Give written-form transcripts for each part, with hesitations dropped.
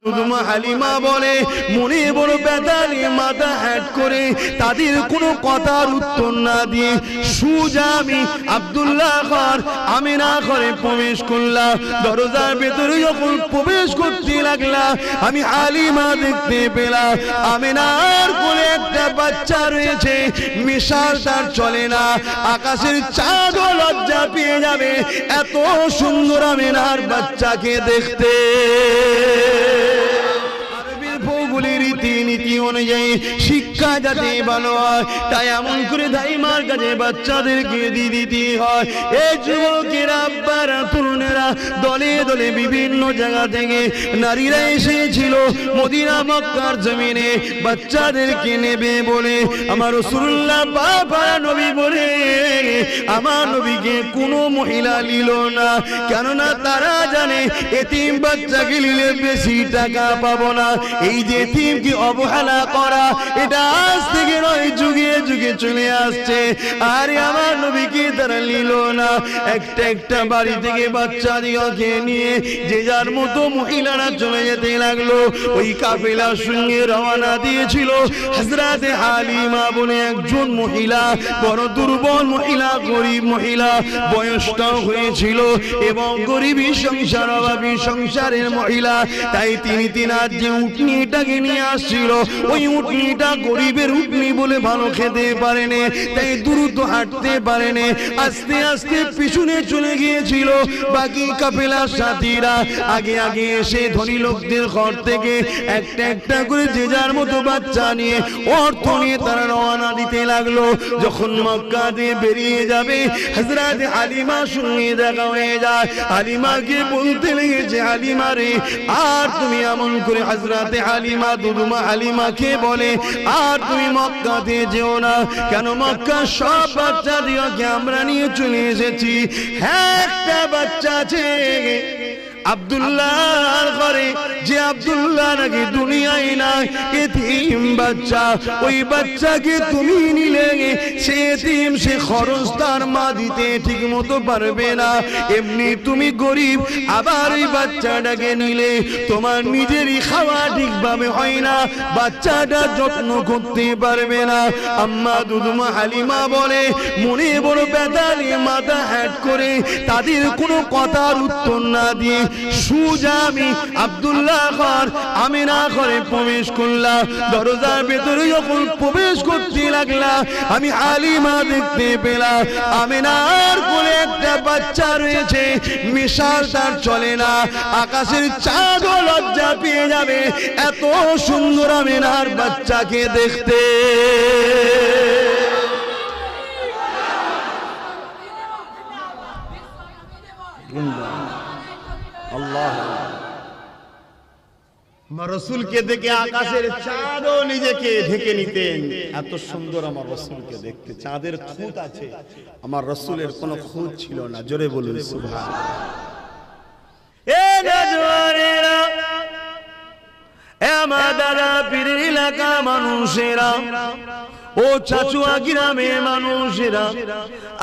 দুদুমা হালিমা বলে মনে বড় ব্যথা নিয়ে মাথা হ্যাট করে তাদের কোনো কথার উত্তর না দিয়ে সোজা আমি আব্দুল্লাহ ঘর আমিনা ঘরে প্রবেশ করলাম। দরজার ভেতরে যখন প্রবেশ করতে লাগলাম আমি হালিমা দেখতে পেলাম আমিনার কোলে একটা বাচ্চা রয়েছে, মিশাল তার চলে না, আকাশের চাঁদও লজ্জা পেয়ে যাবে এত সুন্দর আমিনার বাচ্চাকে দেখতে। রীতিনীতি অনুযায়ী শিক্ষা যাতে ভালো হয় তাই এমন করে দাইমার কাছে বাচ্চাদেরকে দিয়ে দিতে হয়। এই যুবকেরা আব্বারা তরুণেরা দলে দলে বিভিন্ন জায়গা থেকে নারীরা এসেছিল মদিনা মক্কার জমিনে বাচ্চাদেরকে নেবে বলে। আমার রাসূলুল্লাহ বাবা নবী বলে আমার নবীকে কোনো মহিলা নিল না, কেননা তারা জানে এতিম বাচ্চাকে নিলে বেশি টাকা পাবো না। এই যে এতিমকে অবহেলা করা এটা আজ থেকে নয় যুগে যুগে চলে আসছে। আর আমার নবীকে তারা নিল না। একটা একটা বাড়ি থেকে বাচ্চা দিওকে নিয়ে যে যার মতো মহিলারা চলে যেতে লাগলো। ওই কাফেলার সঙ্গে রওনা দিয়েছিল হযরতে হালিমা বলে একজন মহিলা, বড় দুর্বল মহিলা, গরিব মহিলা, বয়সটাও হয়েছিল এবং গরিবী সংসার অভাবী সংসারের মহিলা। তাই তিনি তিনার যে উটনিটাকে নিয়ে আসছিল ওই উটনিটা গরিবের উটনি বলে ভালো খেতে পারেনি, তাই দ্রুত হাঁটতে পারেনি, আস্তে আস্তে পিছনে চলে গিয়েছিল। বাকি কাফেলার সাথীরা আগে আগে এসে ধনী লোকদের ঘর থেকে একটা একটা করে যে যার মতো বাচ্চা নিয়ে অর্থ নিয়ে তারা রওনা দিতে লাগলো। যখন মক্কা দিয়ে বেরিয়ে যাবে হযরত হালিমার সঙ্গে দেখা হয়ে যায়। হালিমাকে বলতে লেগেছে হালিমা রে আর তুমি এমন করে হযরতে হালিমা দুদুমা হালিমাকে বলে আর তুমি মক্কাতে যেও না, কেন মক্কা সব বাচ্চা দিওকে আমরা নিয়ে চলে এসেছি। হ্যাঁ একটা বাচ্চা আছে আব্দুল্লাহর ঘরে, যে আব্দুল্লাহ নাকি দুনিয়ায় নাই, এতিম বাচ্চা। ওই বাচ্চাকে তুমি নিলে সে এতিম, সে খরচ তার মা দিতে ঠিক মতো পারবে না। এমনি তুমি গরিব, আবার ওই বাচ্চাটাকে নিলে তোমার নিজেরই খাওয়া ঠিকভাবে হয় না, বাচ্চাটা যত্ন করতে পারবে না। আম্মা দুদুমা হালিমা বলে মনে বড় ব্যথা নিয়ে মাথা হ্যাট করে তাদের কোনো কথার উত্তর না দিয়ে সোজা আমি আব্দুল্লাহ ঘর আমিনা ঘরে প্রবেশ করলাম। দরজার ভেতরে যখন প্রবেশ করতে লাগলাম আমি হালিমা দেখতে পেলাম আমিনার কোলে একটা বাচ্চা রয়েছে, মিশাল তার চলে না, আকাশের চাঁদও লজ্জা পেয়ে যাবে এত সুন্দর আমিনার বাচ্চাকে দেখতে। আমার রাসূলকে দেখে আকাশের চাঁদও নিজেকে ঢেকে নিতেন, এত সুন্দর আমার রাসূলকে দেখতে। চাঁদের খুঁত আছে, আমার রাসূলের কোনো খুঁত ছিল না। জোরে বলুন সুবহানাল্লাহ। এ নজওয়ানেরা, এ আমার দাদা পীরের এলাকা মানুষেরা, ও চাচুয়া গ্রামের মানুষেরা,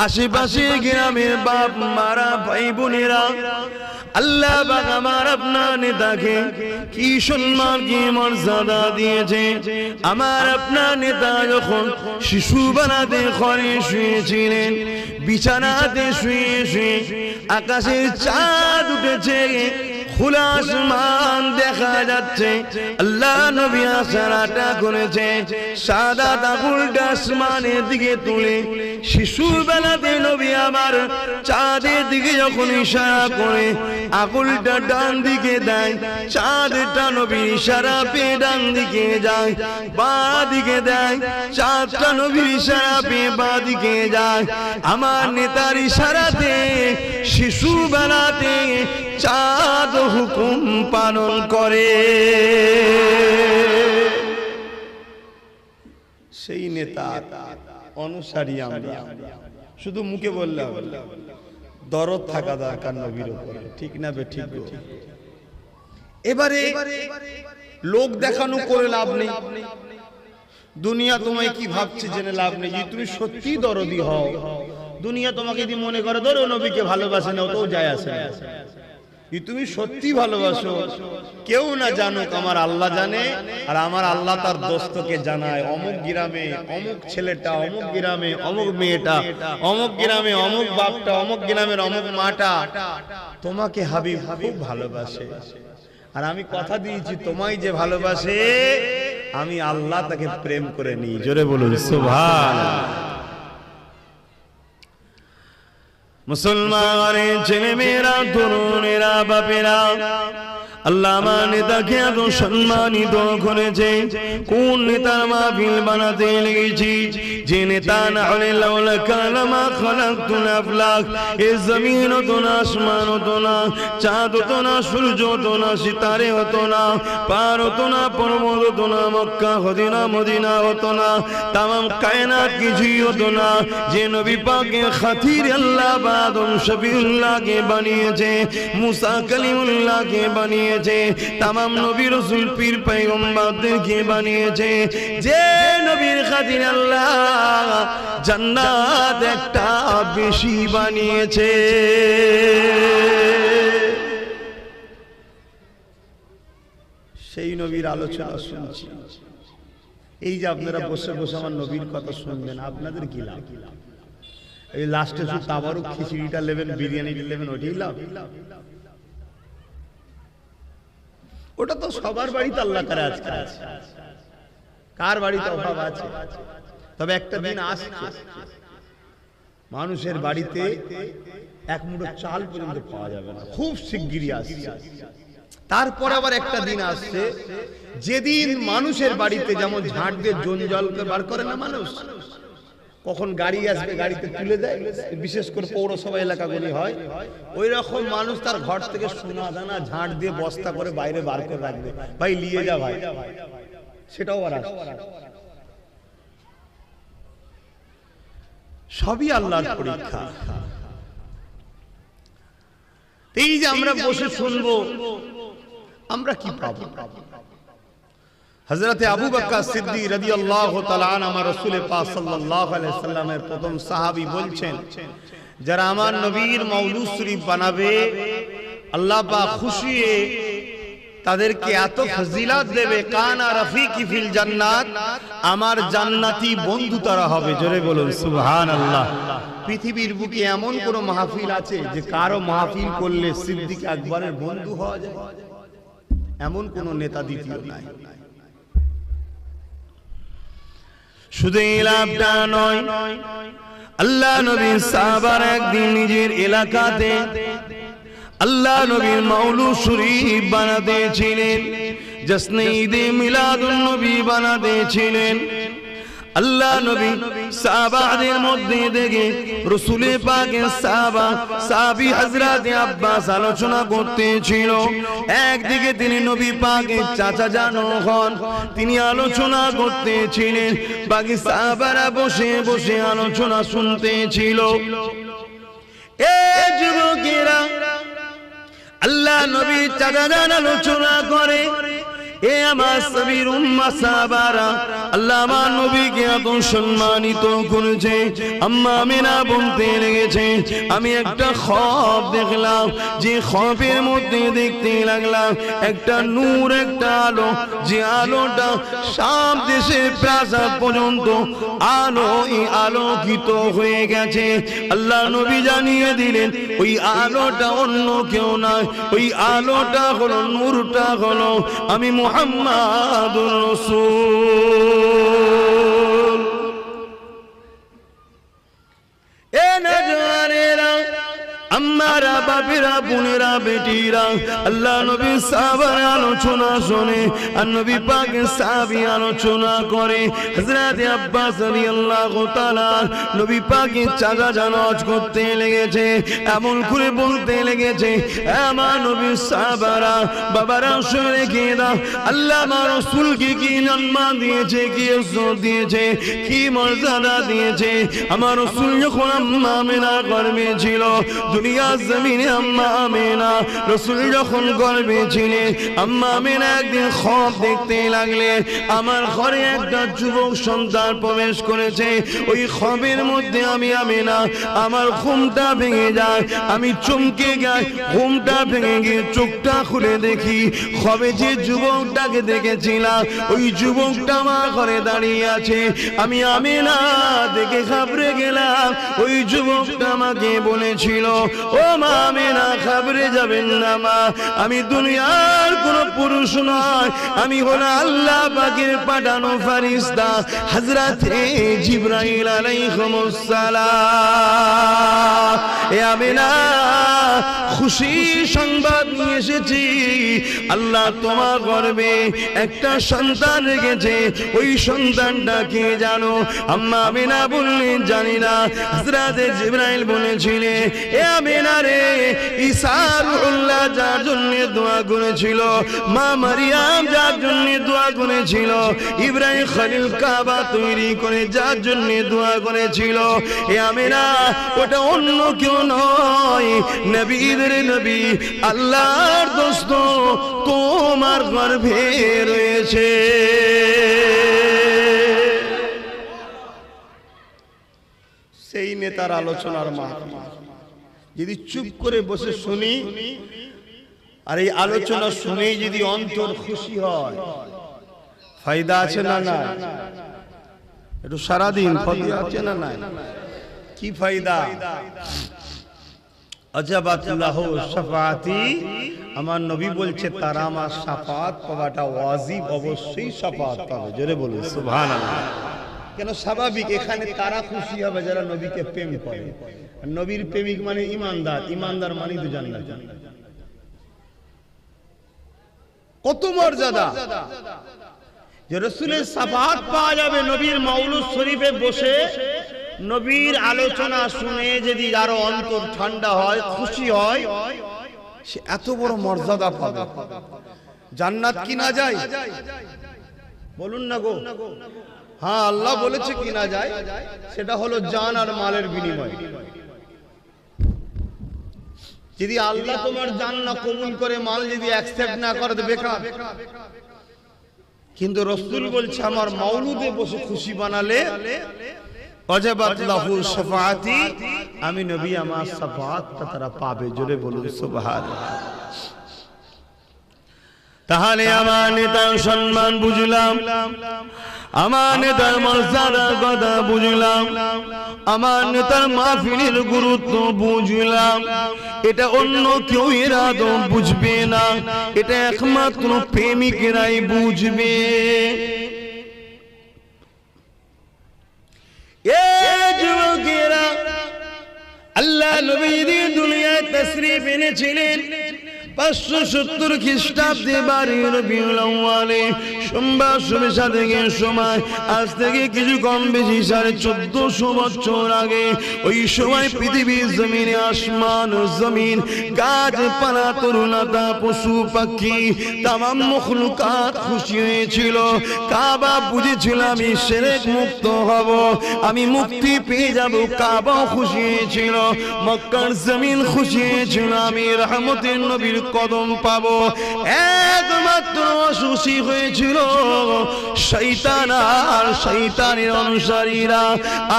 আশেপাশে গ্রামের বাপ মারা ভাই বোনেরা, আল্লাহ পাক আমার আপনার নেতাকে কি সম্মান কি মর্যাদা দিয়েছে। আমার আপনার নেতা যখন শিশু বানাতে ঘরে শুয়েছিলেন, বিছানাতে শুয়ে শুয়ে আকাশের চাঁদ উঠেছে, খোলা আসমান দেখা যাচ্ছে, আল্লাহ নবী ইশারাটা করেছে, সাদা আঙুলটা আসমানের দিকে তুলে শিশুর বেলাতে নবী আমার চাঁদের দিকে যখন ইশারা করে আঙুলটা ডান দিকে দেয়, চাঁদটা নবীর ইশারা পেয়ে ডান দিকে যায়, বাঁ দিকে দেয়, চাঁদটা নবীর ইশারা পেয়ে বাঁ দিকে যায়। আমার নেতার ইশারাতে শিশু বেলাতে চাঁদ হুকুম পালন করে। সেই নেতা অনুসারী আমরা, শুধু মুখে বললে দরদ থাকা দরকার নবীর উপরে, ঠিক না বে ঠিক? এবারে লোক দেখানো করে লাভ নেই, দুনিয়া তোমায় কি ভাবছে জেনে লাভ নেই। যদি তুমি সত্যি দরদি হও, দুনিয়া তোমাকে যদি মনে করে ধরো নবীকে ভালোবাসে না, ওটাও যায় আসে না। তুমি সত্যি ভালোবাসো, কেউ না জানুক, আমার আল্লাহ জানে, আর আমার আল্লাহ তার দোস্তকে জানায়, অমুক গ্রামে অমুক ছেলেটা, অমুক গ্রামে অমুক মেয়েটা, অমুক গ্রামে অমুক বাপটা, অমুক গ্রামের অমুক মাটা তোমাকে হাবিব খুব ভালোবাসে। আর আমি কথা দিয়েছি, তোমায় যে ভালোবাসে আমি আল্লাহ তাকে প্রেম করে নিই। জোরে বলুন সুবহানাল্লাহ। মুসলমানের ছেলে মেয়েরা, তরুণেরা, বাপেরা, আল্লাহ আমার নেতাকে এত সম্মানিত করেছে। কোন নেতার মাহফিল বানাতে লেগেছি, যে নেতা না হলে লাউলা কালামা খালাকতুল আফলাক, এই জমিন হতো না, আসমান হতো না, চাঁদ হতো না, সূর্য হতো না, সিতারে হতো না, পার হতো না, পর্বত হতো না, মক্কা হতো না, মদিনা হতো না, তামাম কায়নাত কিছুই হতো না। যে নবী পাকের খাতির আল্লাহ আদম শফিউল্লাহকে বানিয়েছে, মুসা কালিমুল্লাহকে বানিয়েছে, তামাম নবী রাসূল পীর পয়গম্বরদেরকে বানিয়েছে, যে নবীর খাতির আল্লাহ জান্নাত একটা বেশি বানিয়েছে। সেই নবীর আলোচনা শুনছি। এই যে আপনারা বসে বসে আমার নবীর কথা শুনবেন, আপনাদের কি লাভ? এই লাস্টে শুধু তাবারুক খিচুড়িটা নেবেন, বিরিয়ানিটা নেবেন, ওইটাই লাভ? ওটা তো সবার বাড়িতে আল্লাহ করে আজকে আছে, কার বাড়িতে অভাব আছে? তবে একটা দিন আসছে মানুষের বাড়িতে এক মুঠো চাল পর্যন্ত পাওয়া যাবে না, খুব শিগগিরই আসছে। তারপর আবার একটা দিন আসছে যেদিন মানুষের বাড়িতে যেমন ঝাঁট দিয়ে জঞ্জালকে বার করে না মানুষ, কখন গাড়ি আসবে গাড়িতে তুলে দেয়, বিশেষ করে পৌরসভা এলাকাগুলি হয়, ওই রকম মানুষ তার ঘর থেকে সোনা দানা ঝাঁট দিয়ে বস্তা করে বাইরে বার করে রাখবে, ভাই নিয়ে যা ভাই, সেটাও আর সবই আল্লাহর পরীক্ষা। এই যে আমরা বসে শুনবো, আমরা কি পাবো? হযরতে আবু বকর সিদ্দিক রাদিয়াল্লাহু তাআলা আনহু আমার রাসূল পাক সাল্লাল্লাহু আলাইহি সাল্লামের প্রথম সাহাবী বলছেন, যারা আমার নবীর মাওলুদ শরীফ বানাবে আল্লাহ পাক খুশি হয়ে তাদেরকে এত ফজিলত দেবে, কানা রাফিকি ফিল জান্নাত, আমার জান্নাতি বন্ধু তারা হবে। জোরে বলুন সুবহানাল্লাহ। পৃথিবীর বুকে এমন কোন মাহফিল আছে যে কারো মাহফিল করলে সিদ্দিক আকবরের বন্ধু হওয়া যায়? এমন কোন নেতা দ্বিতীয় নাই। শুধু এই লাভটা নয়, আল্লাহ নবী সাহাবার একদিন নিজের এলাকাতে আল্লাহ নবীর মাওলুদ শরীফ বানাতে ছিলেন, জশ্নে ঈদে মিলাদুন নবী বানাতে ছিলেন। আল্লাহ নবী সাহাবাদের মধ্যে দেখে রাসূল পাকের সাহাবী হযরত আব্বাস আলোচনা করতেছিল। একদিকে তিনি নবী পাকের চাচা জানো হন, তিনি আলোচনা করতেছিলেন, বাকি সাহাবারা বসে বসে আলোচনা শুনতেছিল। এই যুবকেরা আল্লাহ নবী চাচা জান আলোচনা করে, এ আমার সাবির উম্মাহ সাহাবারা আল্লাহ আমার নবীকে এত সম্মানিত করেছে। আম্মা আমিনা বলতে লেগেছে, আমি একটা খ্বব দেখলাম, যে খ্ববের মধ্যে দেখতে লাগলাম একটা নূর, একটা আলো, যে আলোটা শাম দেশের প্রাসাদ পর্যন্ত আলোকিত হয়ে গেছে। আল্লাহ নবী জানিয়ে দিলেন ওই আলোটা অন্য কেউ নয়, ওই আলোটা হলো, নূরটা হলো আমি মুহাম্মাদুর রাসূল। এ নজওয়ানেরা, আম্মারা, বাপেরা, বোনেরা, বেটিরা, আল্লাহ নবী সাহাবার আলোচনা শোনে, আর নবী পাকের সাহাবী আলোচনা করে। হযরত আব্বাস রাদিয়াল্লাহু তাআলা নবী পাকের চাচা জানাজ করতে লেগেছে, এমন করে বলতে লেগেছে, আমার নবীর সাহাবারা, বাবারা শুনে রেখে দাও, আল্লাহ আমার রাসূলকে কি সম্মান দিয়েছে, কি ইজ্জত দিয়েছে, কি মর্যাদা দিয়েছে। আমার রাসূল যখন আম্মা আমিনার গর্ভে ছিল, দুনিয়ার জমিনে আম্মা আমেনা রাসূল যখন গর্ভে ছিলেন আম্মা আমেনা একদিন খ্বব দেখতে লাগলেন আমার ঘরে একটা যুবক সন্তান প্রবেশ করেছে ওই খ্ববের মধ্যে আমি আমেনা আমার ঘুমটা ভেঙে যায় আমি চমকে যাই ঘুমটা ভেঙে গিয়ে চোখটা খুলে দেখি খ্ববে যে যুবকটাকে দেখেছিলাম ওই যুবকটা আমার ঘরে দাঁড়িয়ে আছে আমি আমেনা দেখে ঘাবড়ে গেলাম ওই যুবকটা আমাকে বলেছিল ও মা আমেনা ঘাবড়ে যাবেন না মা আমি দুনিয়ার কোনো পুরুষ নয় আমি হলো আল্লাহ পাকের পাঠানো ফেরেশতা হযরতে জিবরাইল আলাইহিস সালাম এ আমেনা খুশি সংবাদ নিয়ে এসেছি আল্লাহ তোমার গর্ভে একটা সন্তান রেখেছে ওই সন্তানটা কে জানো আম্মা আমেনা বললেন জানি না হযরতে জিবরাইল বলেছিলেন এ আমেনা রে ঈসা রূহুল্লাহ যার জন্য দোয়া করেছিল মা মারিয়াম যার জন্য দোয়া করেছিল ইব্রাহিম খলিল কাবা তৈরি করে যার জন্য দোয়া করেছিল এ আমেনা ওটা অন্য কেউ নয় নবীদের নবী আল্লাহর দোস্ত তোমার গর্ভে রয়েছে সেই নেতার আলোচনার মাহফিল যদি চুপ করে বসে শুনি আর এই আলোচনা শুনেই যদি অন্তর খুশি হয় ফায়দা আছে না না একটু সারাদিন ফায়দা আছে না না কি ফায়দা আজাবাতুল্লাহু শাফাআতি আমার নবী বলছে তারা আমার শাফাআত পাওয়াটা ওয়াজিব অবশ্যই শাফাআত পাবে জোরে বলুন সুবহানাল্লাহ কেন স্বাভাবিক এখানে তারা খুশি হবে যারা নবীকে প্রেম করে নবীর প্রেমিক মানে ঈমানদার ঈমানদার মানে তো জান্নাত কত মর্যাদা যে রাসূলের শাফাআত পাওয়া যাবে নবীর মাউলুদ শরীফে বসে নবীর আলোচনা শুনে যদি আরো অন্তর ঠান্ডা হয় খুশি হয় সে এত বড় মর্যাদা পাবে জান্নাত কি না যায় বলুন না গো হ্যাঁ আল্লাহ বলেছে কি না যায় সেটা হলো জান আর মালের বিনিময় যদি আল্লাহ তোমার জান না কবুল করে মাল যদি অ্যাকসেপ্ট না করে তো বেকার কিন্তু রাসূল বলছে আমার মাউলুদে বসে খুশি বানালে ওয়াজাবাত লাহু শাফাআতি আমি নবী আমার শাফাআতটা তারা পাবে জোরে বলুন সুবহানাল্লাহ তাহলে আমার নেতার সম্মান বুঝলাম আমার নেতার মর্যাদার কথা বুঝলাম আমার নেতার মাহফিলের গুরুত্ব বুঝলাম এটা অন্য কেউ এর আদৌ বুঝবে না এটা একমাত্র প্রেমিকেরাই বুঝবে এ যুবকেরা আল্লাহ নবী দুনিয়ায় তাশরীফ এনেছিলেন 570 খ্রিস্টাব্দে বারো রবিউল আউয়ালে সোমবার সন্ধ্যা থেকে সময় আজ থেকে কিছু কম বেশি 1450 বছর আগে ওই সময় পৃথিবীর জমিনে আসমান ও জমিন গাছপালা তরুলতা পশু পাখি তামাম মখলুকাত খুশি হয়েছিল কাবা বুঝেছিল আমি শিরক মুক্ত হব আমি মুক্তি পেয়ে যাব কাবা খুশি হয়েছিল মক্কার জমিন খুশি হয়েছিল আমি রহমতের নবীর কদম পাবো একমাত্র খুশি হয়েছিল শয়তান আর শয়তানের অনুসারীরা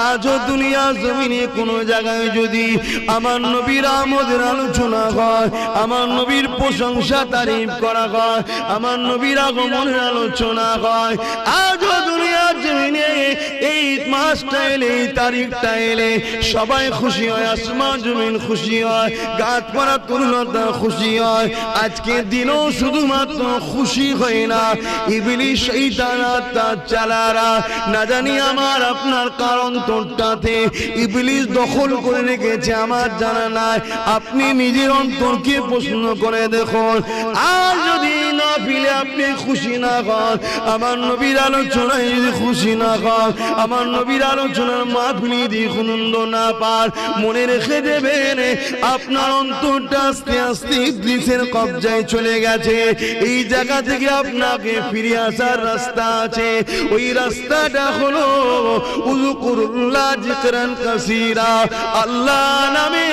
আজও দুনিয়া জমিনে কোন জায়গায় যদি আমার নবীর আমদের আলোচনা হয় আমার নবীর প্রশংসা তারিফ করা হয় আমার নবীর আগমনের আলোচনা হয় আজও দুনিয়ার জমিনে এই মাসটা এলে এই তারিখটা এলে সবাই খুশি হয় আসমান জমিন খুশি হয় গাছপালা তরুলতা খুশি হয় আজকে দিনও শুধুমাত্র খুশি হয় না ইবলিস শয়তান আর তার চালারা না জানি আমার আপনার কারণ তোরটাতে ইবলিস দখল করে রেখেছে আমার জানা নাই আপনি নিজের অন্তরকে প্রশ্ন করে দেখুন আর যদি না মাহফিলে আপনি খুশি না হন, আমার নবীর আলোচনায় যদি খুশি না হন, আমার নবীর আলোচনার মাহফিলে যদি আনন্দ না পান, মনে রেখে দেবেন আপনার অন্তরটা আস্তে আস্তে ইবলিসের কবজায় চলে গেছে। এই জায়গা থেকে আপনাকে ফিরে আসার রাস্তা আছে। ওই রাস্তাটা হলো উযকুরুল্লাহ যিকরান কাসীরা, আল্লাহ নামে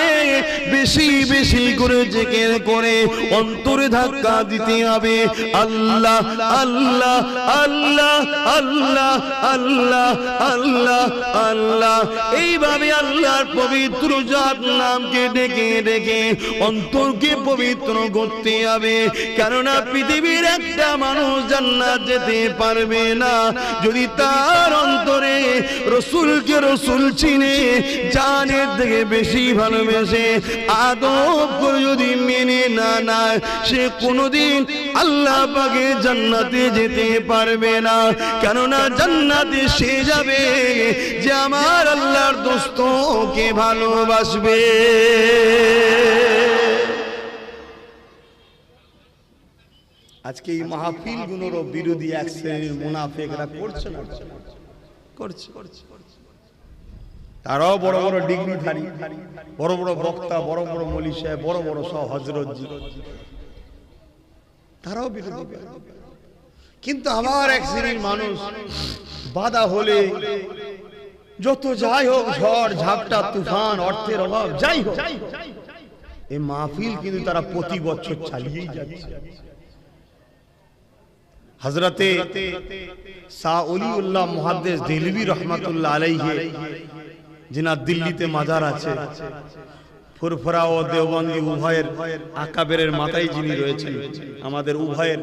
বেশি বেশি করে জিকির করে অন্তরে ধাক্কা দিতে হবে। আল্লাহ আল্লাহ আল্লাহ আল্লাহ আল্লাহ আল্লাহ আল্লাহ, এইভাবে আল্লাহর পবিত্র জাত নামকে ডেকে ডেকে অন্তরকে পবিত্র করতে হবে। কেননা পৃথিবীর একটা মানুষ জান্নাত যেতে পারবে না যদি তার অন্তরে রসুলকে রসুল চিনে, জানের থেকে বেশি ভালোবেসে আদব করে যদি মেনে না নেয়, সে কোনোদিন আল্লাহ পাকে জান্নাতে যেতে পারবে না। কেননা জান্নাতে সে যাবে যে আমার আল্লাহর দোস্তকে ভালোবাসবে। আজকে এই মাহফিলগুলোর বিরোধী এক শ্রেণীর মুনাফিকরা করছে না, করছে। তারাও বড় বড় ডিগ্রিধারী, বড় বড় বক্তা, বড় বড় মৌলী সাহেব, বড় বড় সব হযরতজি, তারাও বিরোধী। কিন্তু আবার এক শ্রেণীর মানুষ বাধা হলে যত যাই হোক, ঝড় ঝাপটা তুফান, অর্থের অভাব যাই হোক, এই মাহফিল কিন্তু তারা প্রতি বছর চালিয়েই যাচ্ছে। হযরতে শাহ ওলিউল্লাহ মুহাদ্দিস দেহলভী রহমাতুল্লাহ আলাইহি, যিনার দিল্লিতে মাজার আছে, ফুরফুরা ও দেওবন্দি উভয়ের আকাবেরের মাথায় যিনি রয়েছেন, আমাদের উভয়ের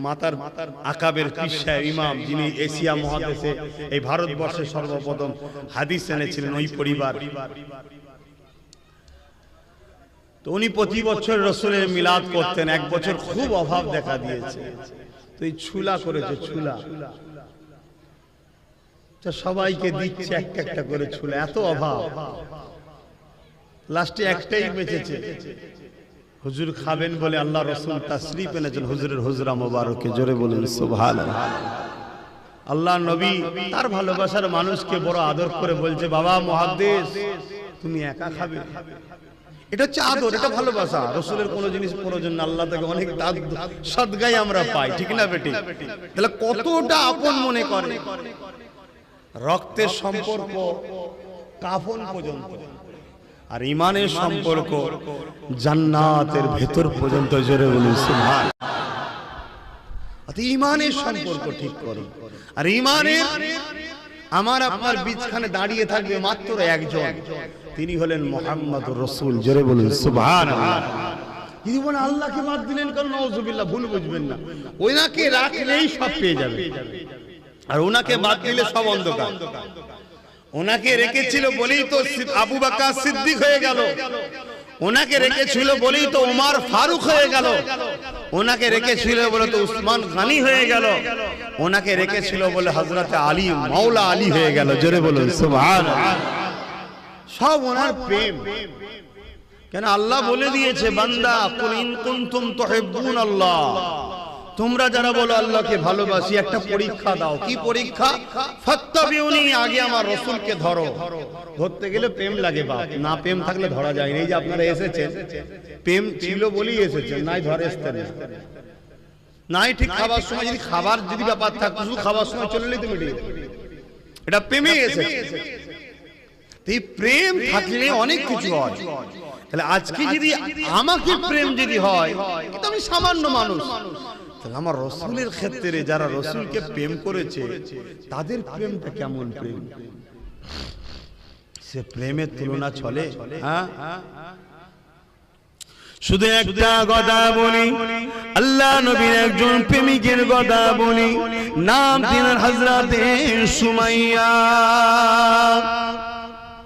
মাতার আকাবের পীর সাহেব ইমাম, যিনি এশিয়া মহাদেশে এই ভারতবর্ষে সর্বপ্রথম হাদিস এনেছিলেন, ওই পরিবার। তো উনি প্রতি বছর রসুলের মিলাদ করতেন। এক বছর খুব অভাব দেখা দিয়েছে, তো এই ছুলা করেছে, ছুলা সবাইকে দিচ্ছে একটা একটা করে ছুলা, এত অভাব, লাস্টে একটাই বেঁচেছে। হুজুর খাবেন বলে আল্লাহ রসুল তাশরীফ এনেছেন হুজুরের হুজরা মোবারকে, জোরে বলেন সুবহানাল্লাহ। আল্লাহ নবী তার ভালোবাসার মানুষকে বড় আদর করে বলছে, বাবা মুহাদ্দিস তুমি একা খাবে। এটা হচ্ছে আদর, এটা ভালোবাসা। রসুলের কোনো জিনিস প্রয়োজন না, আল্লাহ থেকে অনেক সদগাই আমরা পাই, ঠিক না বেটি? তাহলে কতটা আপন মনে করে, রক্তের সম্পর্ক কাফন পর্যন্ত, আর ইমানের সম্পর্ক জান্নাতের ভেতর পর্যন্ত, জোরে বলুন সুবহানাল্লাহ। ইমানের সম্পর্ক ঠিক করো। আর ইমানের আমার আপনার বীজখানে দাঁড়িয়ে থাকবে মাত্র একজন, তিনি হলেন মুহাম্মদুর রাসূল, জোরে বলুন সুবহানাল্লাহ। যদি বলেন আল্লাহকে বাদ দিলেন কারণ, নাউযুবিল্লাহ, ভুল বুঝবেন না, ওনাকে রাখলেই সব পেয়ে যাবে, আর ওনাকে বাদ দিলে সব অন্ধকার। ওনাকে রেখেছিল বলেই তো আবু বকর সিদ্দিক হয়ে গেল, ওনাকে রেখেছিল বলেই তো ওমর ফারুক হয়ে গেল, ওনাকে রেখেছিল বলে তো উসমান গনি হয়ে গেল, ওনাকে রেখেছিল বলে হযরত আলী মাওলা আলী হয়ে গেল, জোরে বলুন সুবহানাল্লাহ। সব ওনার প্রেম। কেন আল্লাহ বলে দিয়েছে, বান্দা কুল ইন কুনতুম তুহিব্বুনাল্লাহ, তোমরা যারা বলো আল্লাহকে ভালোবাসি, একটা পরীক্ষা দাও। কি পরীক্ষা? ফাত্তাবিউনি, আগে আমার রাসূলকে ধরো। ধরতে গেলে প্রেম লাগে, বাপ না প্রেম থাকলে ধরা যায় না। এই যে আপনারা এসেছেন, প্রেম ছিল বলেই এসেছেন, নাই ধরে আসতেন না। নাই ঠিক খাবার সময় যদি খাবার যদি ব্যাপার থাকতো, শুধু খাবার সময় চলে এলেই তো মিটে যেত। এটা প্রেমে এসেছে। এই প্রেম থাকলে অনেক কিছু হয়। তাহলে আজকে যদি আমাকে প্রেম যদি হয়, কিন্তু আমি সামান্য মানুষ, আমার রসুলের ক্ষেত্রে যারা রসুলকে প্রেম করেছে তাদের প্রেমটা কেমন প্রেম? সে প্রেমের তুলনা চলে? হ্যাঁ, শুধু একটা কথা বলি, আল্লাহ নবীর একজন প্রেমিকের কথা বলি, নাম তিনার হযরতে সুমাইয়া।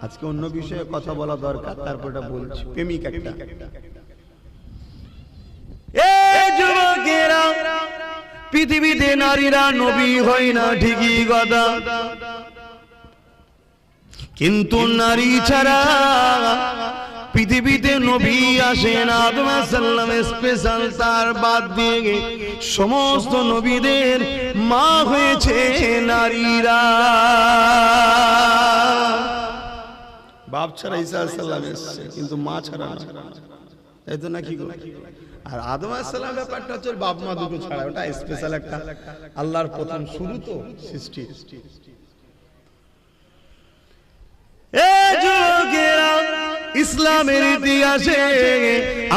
আজকে অন্য বিষয়ে কথা বলা দরকার, তারপরটা বলছি। প্রেমিক একটা, এই যুবকেরা, পৃথিবীতে নারীরা নবী হয় না ঠিকই কথা, কিন্তু নারী ছাড়া পৃথিবীতে নবী আসেন আদম আলাইহিস সালাম স্পেশাল, তার বাদ দিয়ে সমস্ত নবীদের মা হয়েছে নারীরা। বাপ ছাড়া ঈসা আলাইহিস সালাম এসেছে, কিন্তু মা ছাড়া না, তাই তো নাকি গো? আর আদম আলাইহিস সালাম ব্যাপারটা হচ্ছে বাপ মা দুটো ছাড়া, ওটা স্পেশাল একটা আল্লাহর প্রথম শুরু তো সৃষ্টি। ইসলামের ইতিহাসে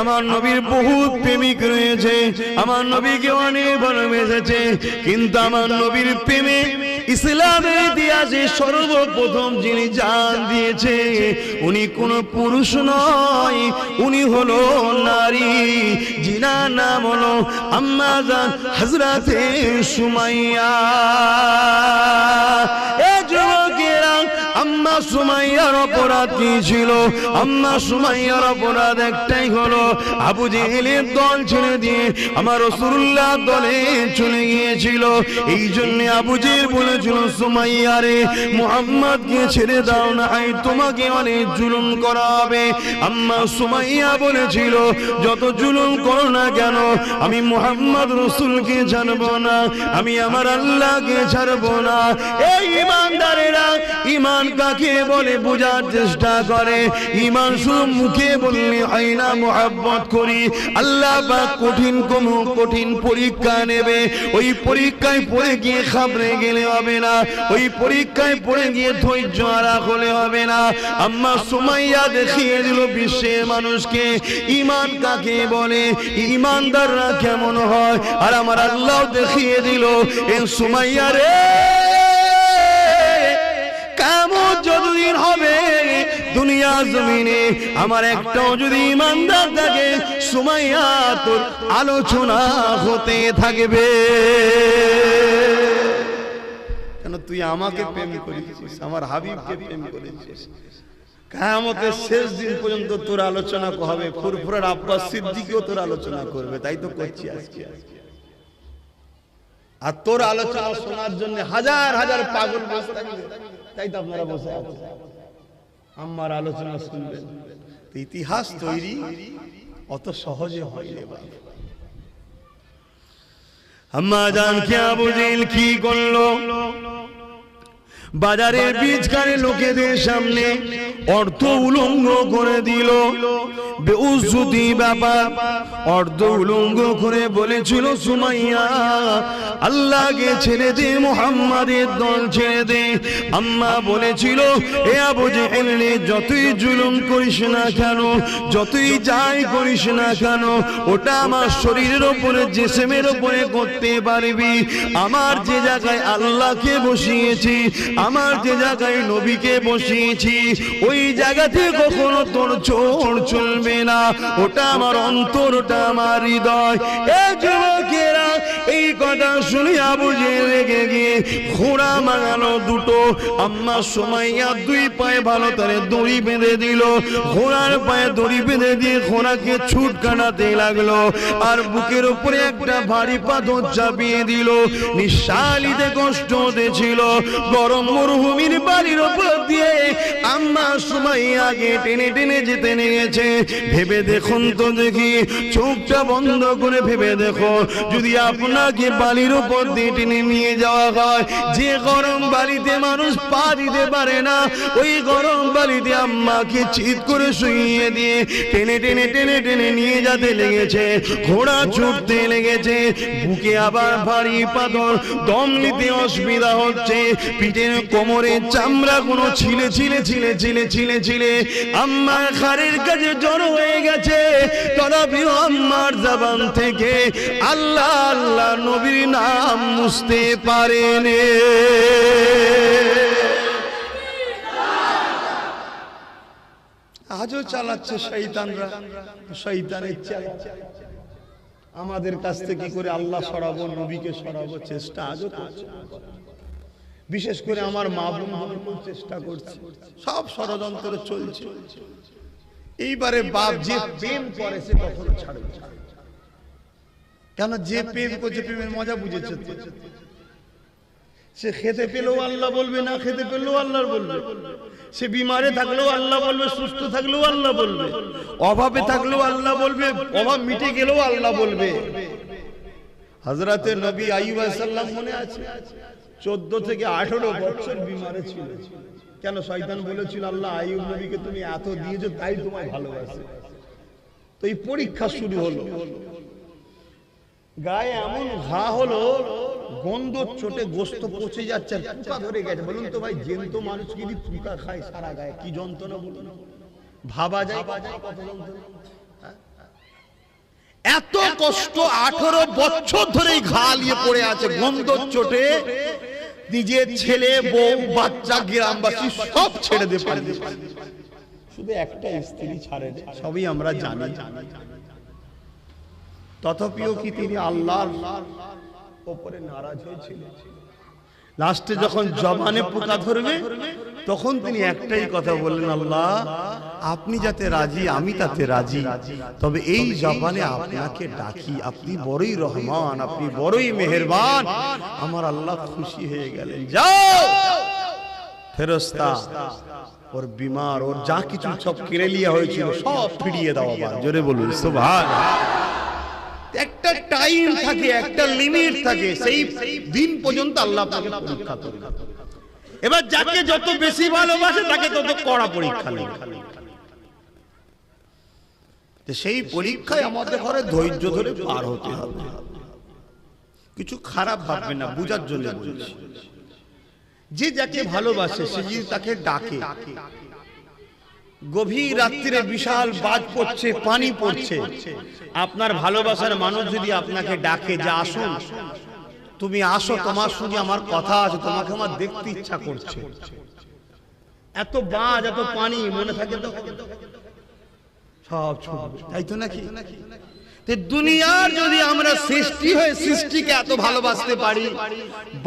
আমার নবীর বহু প্রেমিক রয়েছে, আমার নবীকে অনেক ভালোবেসেছে, কিন্তু আমার নবীর প্রেমে ইসলামের ইতিহাসে সর্বপ্রথম যিনি জান দিয়েছে উনি কোন পুরুষ নয়, উনি হলো নারী, যিনার নাম হলো আম্মা জান হযরতে সুমাইয়া। এ যুবকেরা, আম্মা সুমাইয়ার অপরাধ কি ছিল? আম্মা সুমাইয়ার অপরাধ একটাই হলো, আবু জেহেলের দল ছেড়ে দিয়ে আমার রাসূলুল্লাহ দলে চলে গিয়েছিল। এই জন্য আবু জেহেল বলেছিল, সুমাইয়া রে, মুহাম্মদকে ছেড়ে দাও না, তোমাকে অনেক জুলুম করা হবে। আম্মা সুমাইয়া বলেছিল, যত জুলুম করো না কেন, আমি মুহাম্মদ রাসূলকে ছাড়বো না, আমি আমার আল্লাহকে ছাড়বো না। এই ঈমানদারেরা, ঈমান কাকে বলে বোঝার চেষ্টা করে। ঈমান শুধু মুখে বললে হয় না, মুহাব্বত করি। আল্লাহ পাক কঠিন পরীক্ষা নেবে, ওই পরীক্ষায় পড়ে গিয়ে ঘাবড়ে গেলে হবে না, ওই পরীক্ষায় পড়ে গিয়ে ধৈর্য হারা হলে হবে না। আম্মা সুমাইয়া দেখিয়ে দিল বিশ্বের মানুষকে ঈমান কাকে বলে, ঈমানদাররা কেমন হয়। আর আমার আল্লাহ দেখিয়ে দিল, এ সুমাইয়া রে, কিয়ামত যতদিন হবে দুনিয়া জমিনে আমার একটাও যদি ঈমানদার থাকে, সুমাইয়া তোর আলোচনা হতে থাকবে। কেন তুই আমাকে প্রেম করেছিস, আমার হাবিবকে প্রেম করেছিস, কিয়ামতের শেষ দিন পর্যন্ত তোর আলোচনা হবে। ফুরফুরার আব্বাস সিদ্দিকও তোর আলোচনা করবে, তাই তো করছি আজকে। আর তোর আলোচনা শোনার জন্য হাজার হাজার পাগল বসে থাকবে, তাই তো আপনারা বসে আছেন আমার আলোচনা শুনবেন। ইতিহাস তৈরি অত সহজে হয় না বাবা। আম্মা জান কে আবু জেহেল কি করলো? বাজারের বীজকারী লোকেদের সামনে অর্থ উলঙ্গ করে দিল, বেউজ্জতি ব্যাপার। অর্ধ উলঙ্গ করে বলেছিল, সুমাইয়া আল্লাহকে ছেড়ে দে, মুহাম্মাদের দল ছেড়ে দে। আম্মা বলেছিল, এ আবু জেহেল, যতই জুলুম করিস না কেন, যতই যাই করিস না কেন, ওটা আমার শরীরের উপরে, জিসমের উপরে করতে পারবি। আমার যে জায়গায় আল্লাহকে বসিয়েছি, আমার যে জায়গায় নবীকে বসিয়েছি, ওই জায়গাতে কখনো তোর চোর চলবে না। ওটা আমার অন্তর, ওটা আমার হৃদয়। এই যুবকেরা, এই কথা শুনে আবু জেহেল রেগে গিয়ে ঘোড়া মাগানো দুটো। আম্মা সুমাইয়া দুই পায়ে ভালো করে দড়ি বেঁধে দিল, ঘোড়ার পায়ে দড়ি বেঁধে দিয়ে ঘোড়াকে ছুট কাটাতে লাগলো। আর বুকের উপরে একটা ভারী পাথর চাপিয়ে দিল। নিঃশ্বাস নিতে কষ্ট হতেছিল। গরম মরুভূমির বাড়ির উপর দিয়ে আম্মা সুমাইয়াকে টেনে টেনে যেতে নিয়েছে। ভেবে দেখুন তো দেখি, চোখটা বন্ধ করে ভেবে দেখো, যদি আপনাকে বালির উপর দিয়ে টেনে নিয়ে যাওয়া হয়, যে গরম বালিতে মানুষ পা দিতে পারে না, ওই গরম বালিতে আম্মাকে চিৎ করে শুইয়ে দিয়ে টেনে টেনে টেনে টেনে নিয়ে যেতে লেগেছে। ঘোড়া ছুটতে লেগেছে, বুকে আবার ভারী পাথর, দম নিতে অসুবিধা হচ্ছে, পিঠের কোমরের চামড়া কোনো ছিলে ছিলে ছিলে ছিলে ছিলে ছিলে আম্মার ঘাড়ের কাছে জড়ো হয়ে গেছে। তথাপিও আম্মার জবান থেকে আল্লাহ আল্লাহ নবীর নাম মুছতে পারেনি। আজও চালাচ্ছে শয়তানরা, শয়তানের চাল। আমাদের কাছ থেকে কি করে আল্লাহ সরাবো, নবীকে সরাবো, চেষ্টা আজও করছে। বিশেষ করে আমার মা বোন চেষ্টা করছে, সব ষড়যন্ত্র চলছে। এইবারে বাপ যে প্রেম করে সে কখনো ছাড়বে না, কেন যে প্রেম করছে প্রেমের মজা বুঝেছে তো। সে খেতে পেলেও আল্লাহ বলবে, না খেতে পেলেও আল্লাহর বলবে। সে বিমারে থাকলেও আল্লাহ বলবে, সুস্থ থাকলেও আল্লাহ বলবে, অভাবে থাকলেও আল্লাহ বলবে, অভাব মিটে গেলেও আল্লাহ বলবে। হযরতে নবী আইয়ুব আলাইহিস সালাম মনে আছে 14 থেকে 18 বছর বিমারে ছিল। কেন? শয়তান বলেছিল আল্লাহ আইয়ুব নবীকে তুমি এত দিয়েছো তাই তোমায় ভালোবাসে। তো এই পরীক্ষা শুরু হলো। গায়ে এমন ঘা হলো, গন্ধ চোটে গোস্ত পচে যাচ্ছে, পোকা ধরে গেছে। বলুন তো ভাই, জ্যান্ত মানুষ যদি পোকা খায় সারা গায়ে কি যন্ত্রণা বলুন, ভাবা যায় কত যন্ত্রণা। এত কষ্ট, 18 বছর ধরে ঘা নিয়ে পড়ে আছে, গন্ধ চোটে নিজের ছেলে বউ বাচ্চা গ্রামবাসী সব ছেড়ে দিয়ে পালিয়ে গেছে, শুধু একটা স্ত্রী ছাড়ে। সবই আমরা জানি। তথাপিও কি তিনি আল্লাহর উপরে নারাজ হয়েছিলেন? লাস্টে যখন জবানে পোকা ধরবে তখন তিনি একটাই কথা বললেন, আল্লাহ আপনি যাতে রাজি আমি তাতে রাজি, তবে এই জবানে আপনাকে ডাকি, আপনি বড়ই রহমান, আপনি বড়ই মেহেরবান। আমার আল্লাহ খুশি হয়ে গেলেন। যাও ফেরেশতা ওর বিমার, ওর যা কিছু সব কেড়ে লিয়া হয়েছিল সব ফিরিয়ে দাও। আবার জোরে বলুন সুবহানাল্লাহ। একটা টাইম থাকে, একটা লিমিট থাকে, সেই দিন পর্যন্ত আল্লাহ আপনাকে পরীক্ষা করে। এবার যাকে যত বেশি ভালোবাসে তাকে তত কড়া পরীক্ষা নেই। সেই পরীক্ষায় আমাদের ঘরে ধৈর্য ধরে পার হতে হবে। কিছু খারাপ ভাববেন না, বুঝার জন্য বলছি। যে যাকে ভালোবাসে সে যদি তাকে ডাকে, গভীর রাত্রিরে বিশাল বাজ পড়ছে, পানি পড়ছে, আপনার ভালোবাসার মানুষ যদি আপনাকে ডাকে যে আসুন, তুমি আসো, তোমার সঙ্গে আমার কথা আছে, তোমাকে আমার দেখতে ইচ্ছা করছে, এত বাজ এত পানি মনে থাকে তো সব ছুটবে, তাই তো নাকি? দুনিয়ার যদি আমরা সৃষ্টি হয়ে সৃষ্টিকে এত ভালোবাসতে পারি,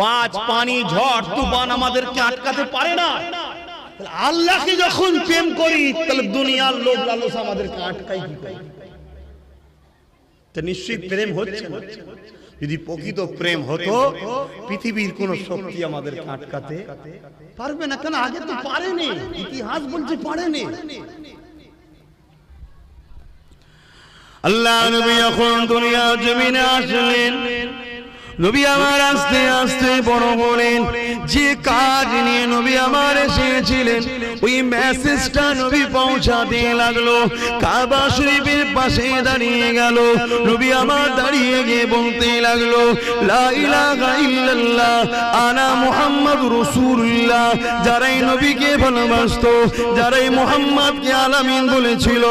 বাজ পানি ঝড় তুফান আমাদেরকে আটকাতে পারে না। আল্লাহকে যখন প্রেম করি তাহলে দুনিয়ার লোভ লালসা আমাদেরকে আটকাই কি করে? তো নিশ্চয়ই প্রেম হচ্ছে না। যদি প্রকৃত প্রেম হতো পৃথিবীর কোন শক্তি আমাদেরকে আটকাতে পারবে না। কেন? আগে তো পারেনি, ইতিহাস বলছে পারেনি। আল্লাহ নবী যখন দুনিয়ার জমিনে আসলেন, নবী আমার আস্তে আস্তে বড় হলেন। যে কাজ নিয়ে নবী আমার এসেছিলেন ওই মেসেজটা নবী পৌঁছাতে লাগলো। কাবা শরীফের পাশে দাঁড়িয়ে গেল, নবী আমার দাঁড়িয়ে গিয়ে বলতে লাগলো, লা ইলাহা ইল্লাল্লাহ আনা মুহাম্মাদুর রাসূলুল্লাহ। যারাই নবীকে ভালোবাসতো, যারাই মুহাম্মদকে আলামিন বলেছিল,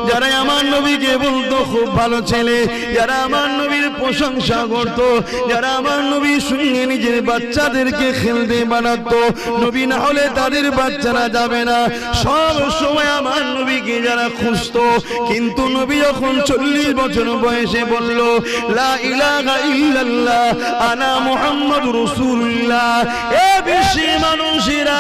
যারাই আমার নবীকে বলতো খুব ভালো ছেলে, যারা আমার নবীর প্রশংসা করতো, যারা আমার নবীর সঙ্গে নিজের বাচ্চাদেরকে খেলতে বানাতো, নবী না হলে তাদের বাচ্চারা যাবে না, সব সময় আমার নবীকে যারা খুঁজতো। কিন্তু নবী যখন 40 বছর বয়সে বলল, লা ইলাহা ইল্লাল্লাহ আনা মুহাম্মাদুর রাসূলুল্লাহ, এ বিশ্বের মানুষেরা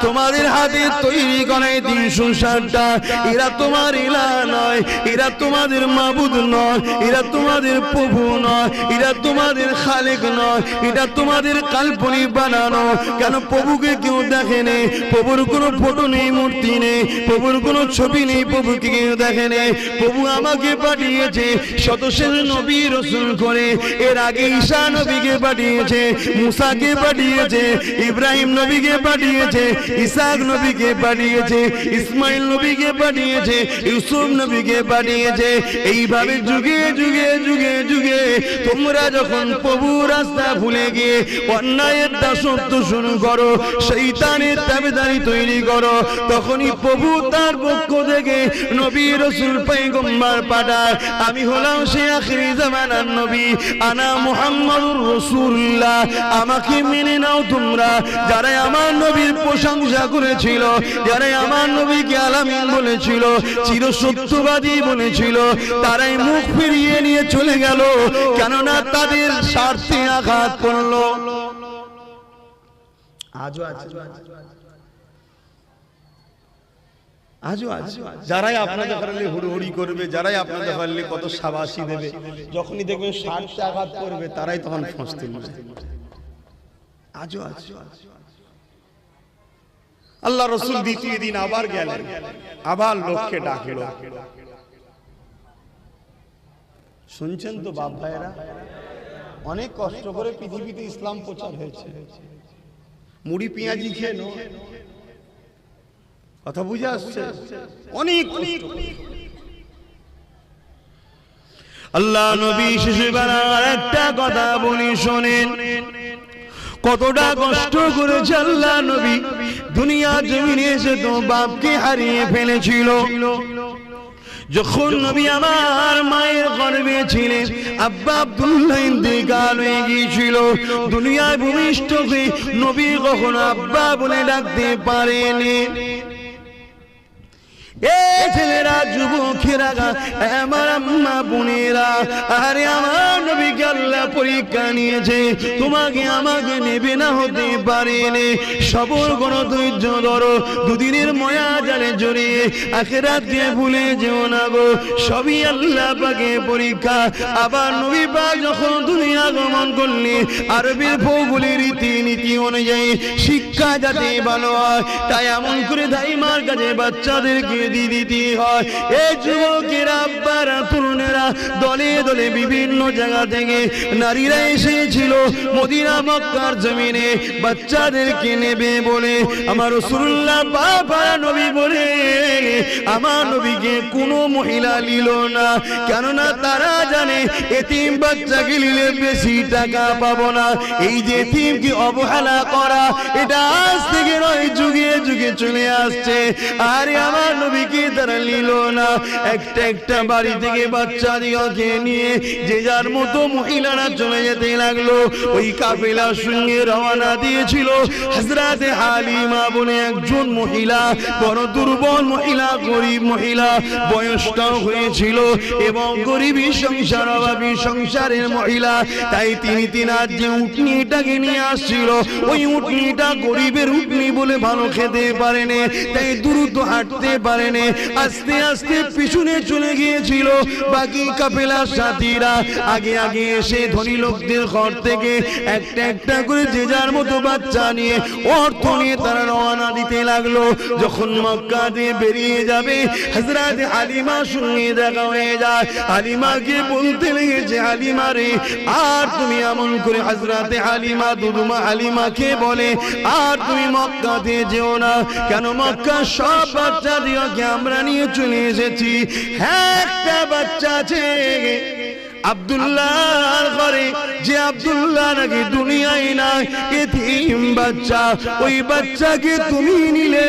তোমাদের হাতে তৈরি করা 360টা, এরা তোমার ইলাহ নয়, এরা তোমাদের মাবুদ নয়, এরা তোমাদের প্রভু নয়, এরা তোমাদের খালেক নয়, এটা তোমাদের কাল্পনিক বানানো। কেন? প্রভুকে কেউ দেখেনি, প্রভুর কোনো ফটো নেই, মূর্তি নেই, প্রভুর কোনো ছবি নেই, প্রভুকে কেউ দেখেনি। প্রভু আমাকে পাঠিয়েছে শতশেষ নবী রাসূল করে। এর আগে ঈসা নবীকে পাঠিয়েছে, মুসাকে পাঠিয়েছে, ইব্রাহিম নবীকে পাঠিয়েছে, ইসহাক নবীকে পাঠিয়েছে, ইসমাইল নবীকে পাঠিয়েছে, ইউসুফ নবীকে পাঠিয়েছে। এইভাবে যুগে যুগে যুগে যুগে তোমরা যখন প্রভু রাস্তা ভুলে গিয়ে অন্যায়ের দাসত্ব শুরু করো, শয়তানের তাবেদারি তৈরি করো, তখনই প্রভু তার পক্ষ থেকে নবী রাসূল পয়গম্বর পাঠায়। আমি হলাম সেই আখিরি জামানার নবী, আনা মুহাম্মাদুর রাসূলুল্লাহ। আমাকে মেনে নাও তোমরা। যারা আমার নবীর প্রশংসা করেছিল, যারা আমার নবীকে আলামিন বলেছিল, চিরসত্যবাদী বলেছিল, তারাই মুখ ফিরিয়ে নিয়ে চলে গেল। কেননা তাদের স্বার্থে আঘাত করলো। আজও আছে, আজও আছে যারাই আপনাদের কারণে হুড়োহুড়ি করবে, যারাই আপনাদের কারণে কত শাবাশি দেবে, যখনই দেখবেন স্বার্থে আঘাত করবে তারাই তখন ফসতে নেবে। আজও আছে। আল্লাহ রসুল দ্বিতীয় দিন আবার গেলেন, আবার লোককে ডাকলো। শুনছেন তো বাপ ভাইরা, অনেক কষ্ট করে পৃথিবীতে ইসলাম প্রচার হয়েছে। মুড়ি পেঁয়াজি খেয়ে কথা বুঝে আসছে, অনেক কষ্ট। আল্লাহ নবী শেষবেলার একটা কথা বলি শোনেন, কতটা কষ্ট করেছে আল্লাহ নবী। দুনিয়া জমিনে এসে তো বাপকে হারিয়ে ফেলেছিল। যখন নবী আমার মায়ের গর্ভে ছিলেন, আব্বা আব্দুল্লাহ ইন্তেকাল হয়ে গিয়েছিল। দুনিয়ায় ভূমিষ্ঠ হয়ে নবী কখনো আব্বা বলে ডাকতে পারেনি। এই ছেলেরা, যুবকেরা, আমার আম্মা বোনেরা, আরে আমার নবীকে আল্লাহ পরীক্ষা নিয়েছে, তোমাকে আমাকে নেবে না, হতে পারেনি। সবর করো, ধৈর্য ধরো, দুদিনের ময়া জালে জড়িয়ে আখিরাতকে ভুলে যেও না গো। সবই আল্লাহ পাকের পরীক্ষা। আবার নবী পাক যখন দুনিয়া গমন করলেন, আরবের ভৌগোলিক রীতিনীতি অনুযায়ী শিক্ষা যাতে ভালো হয়, তাই এমন করে দাইমার কাছে বাচ্চাদেরকে দিতে হয়। এই যুবকেরা, আব্বারা, তরুণেরা দলে দলে বিভিন্ন জায়গা থেকে নারীরা এসেছিল মদিনা মক্কার জমিনে বাচ্চাদেরকে নেবে বলে। আমার রাসূলুল্লাহ বাবা নবী বলে, আমার নবীকে কোনো মহিলা নিল না, কেননা তারা জানে এতিম বাচ্চাকে নিলে বেশি টাকা পাবো না। এই যে এতিমকে অবহেলা করা, এটা আজ থেকে নয়, যুগে যুগে চলে আসছে। আরে আমার নবীকে তারা নিল না। একটা একটা বাড়ি থেকে বাচ্চা দিকে নিয়ে যে যার মতো মহিলারা চলে যেতে লাগলো। ওই কাফেলার সঙ্গে রওনা দিয়েছিল হযরতে হালিমা বলে একজন মহিলা, বড় দুর্বল মহিলা, গরিব মহিলা, বয়সটাও হয়েছিল এবং গরিবী সংসার, অভাবী সংসারের মহিলা। তাই তিনি তিনার যে উটনিটাকে নিয়ে আসছিল, ওই উটনিটা গরিবের উটনি বলে ভালো খেতে পারেনি, তাই দ্রুত হাঁটতে পারেনি, আস্তে আস্তে পিছনে চলে গিয়েছিল। বাকি কাফেলার সাথীরা আগে আগে এসে ধনী লোকদের ঘর থেকে একটা একটা করে যে যার মতো বাচ্চা নিয়ে, অর্থ নিয়ে তারা রওনা দিতে লাগলো। যখন মক্কা দিয়ে বেরিয়ে যাবে, হযরত হালিমার সঙ্গে দেখা হয়ে যায়। হালিমাকে বলতে লেগেছে, হালিমা রে, আর তুমি এমন করে, হযরত হালিমা দুদুমা হালিমাকে বলে, আর তুমি মক্কাতে যেও না, কেন মক্কা সব বাচ্চা দিকে আমরা নিয়ে চলে এসেছি। হ্যাঁ, একটা বাচ্চা আছে আব্দুল্লাহর ঘরে, যে আব্দুল্লাহ নাকি দুনিয়ায় নাই, এতিম বাচ্চা। ওই বাচ্চাকে তুমি নিলে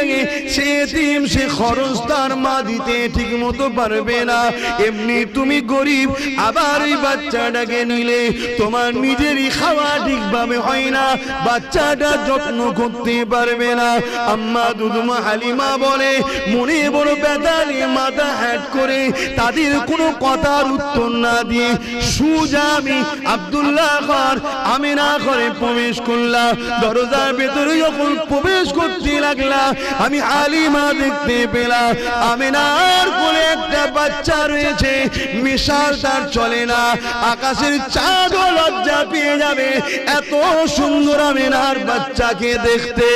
সে এতিম, সে খরচ তার মা দিতে ঠিক মতো পারবে না। এমনি তুমি গরিব, আবার এই বাচ্চাটাকে নিলে তোমার নিজেরই খাওয়া ঠিকভাবে হয় না, বাচ্চাটা যত্ন করতে পারবে না। আম্মা দুদুমা হালিমা বলে, মনে বড় ব্যথা নিয়ে মাথা হ্যাট করে তাদের কোনো কথার উত্তর না দিয়ে সুজা আমি আব্দুল্লাহ ঘর আমিনা ঘরে প্রবেশ করলাম। দরজার ভেতরে যখন প্রবেশ করতে লাগলাম, আমি হালিমা দেখতে পেলাম আমিনার কোলে একটা বাচ্চা রয়েছে। মিশাল তার চলে না, আকাশের চাঁদও লজ্জা পেয়ে যাবে এত সুন্দর আমিনার বাচ্চাকে দেখতে।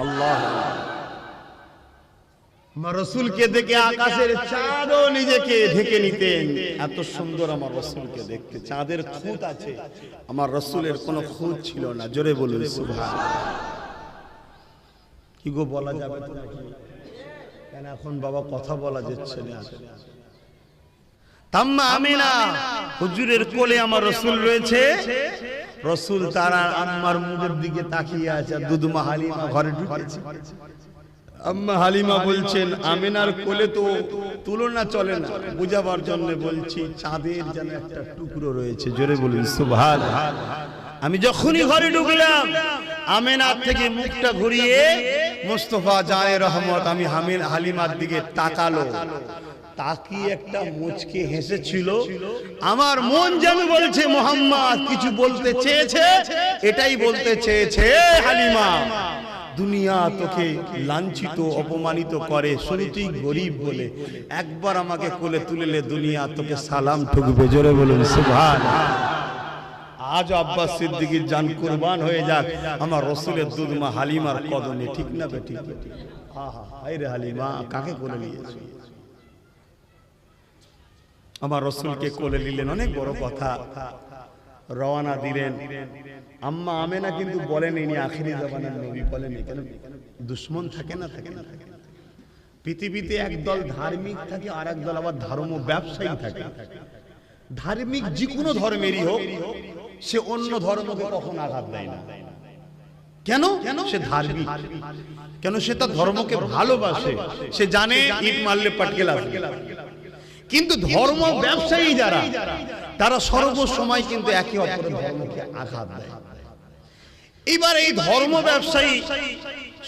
আল্লাহ, আমার রাসূলকে দেখে আকাশের চাঁদও নিজেকে ঢেকে নিতেন, এত সুন্দর আমার রাসূলকে দেখতে। চাঁদের খুঁত আছে, আমার রাসূলের কোনো খুঁত ছিল না। জোরে বলুন সুবহানাল্লাহ। কি গো, বলা যাবে তো নাকি? কেন এখন বাবা কথা বলা যাচ্ছে না? তাম্মা আমিনা হুজুরের কোলে আমার রাসূল রয়েছে। রাসূল তারা আম্মার মুখের দিকে তাকিয়ে আছে। দুদুমা হালিমা ঘরে ঢুকেছে। আম্মা হালিমা বলছেন, আমিনার কোলে তো তুলনা চলে না, বুঝাবার জন্য বলছি, চাঁদের যেন একটা টুকরো রয়েছে। জোরে বলুন সুবহানাল্লাহ। আমি যখনই ঘরে ঢুকলাম, আমিনার থেকে মুখটা ঘুরিয়ে মুস্তাফা জানে রহমত আমি হালিমার দিকে তাকালো। তাকিয়ে একটা মুচকে হেসেছিল। আমার মন যেন বলছে, মোহাম্মদ কিছু বলতে চেয়েছে, এটাই বলতে চেয়েছে। হালিমা দুনিয়া তোকে লাঞ্ছিত অপমানিত করে, শুধু তুই গরিব বলে একবার আমাকে কোলে তুলেলে দুনিয়া তোকে সালাম ঠুকবে। জোরে বলুন সুবহানাল্লাহ। আজ আব্বাস সিদ্দিকীর জান কুরবান হয়ে যাক আমার রসুলের দুধমা হালিমার কদমে, ঠিক না বেটি? আহা হায় রে হালিমা, কাকে কোলে নিয়েছে? আমার রসুলকে কোলে নিলেন, অনেক বড় কথা। রওনা দিলেন। আম্মা আমেনা কিন্তু বলেন ইনি আখিরি জামানার নবী, বলেন কেন? দুশ্মন থাকে না, থাকে না। পৃথিবীতে একদল ধার্মিক থাকে আর একদল আবার ধর্ম ব্যবসায়ী থাকে। ধার্মিক যে কোনো ধর্মেরই হোক, সে অন্য ধর্মকে কখনো আঘাত দেয় না। কেন? সে ধার্মিক। কেন? সে তার ধর্মকে ভালোবাসে। সে জানে ইট মারলে পাটকে লাগবে। কিন্তু ধর্ম ব্যবসায়ী যারা, তারা সর্বসময় কিন্তু একে অপরের ধর্মকে আঘাত দেয়। এবার এই ধর্ম ব্যবসায়ী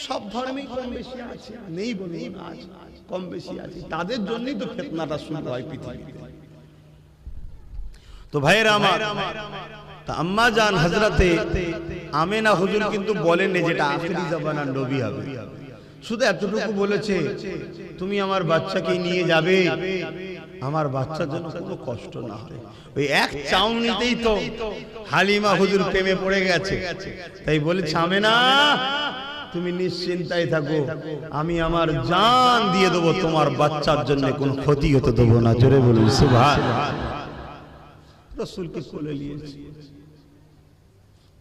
সব ধর্মেই কম বেশি আছে, নেই বলে আছে, কম বেশি আছে। তাদের জন্যই তো ফিতনাটা শুরু হয় পৃথিবীতে। তো ভাইয়েরা আমার, তা আম্মা জান হযরতে আমেনা হুজুর কিন্তু বলেননি যেটা আখিরি জামানার নবী হবে। শুধু এতটুকু বলেছে, তুমি আমার বাচ্চাকে নিয়ে যাবে, আমার বাচ্চার জন্য কোনো কষ্ট না হয়। ওই এক চাউনিতেই তো হালিমা হুজুর প্রেমে পড়ে গেছে। তাই বলেছে, আমেনা তুমি নিশ্চিন্তায় থাকো, আমি আমার জান দিয়ে দেবো, তোমার বাচ্চার জন্য কোনো ক্ষতি হতে দেবো না। জোরে বলুন সুবহানাল্লাহ। রাসূলকে কোলে নিয়েছি।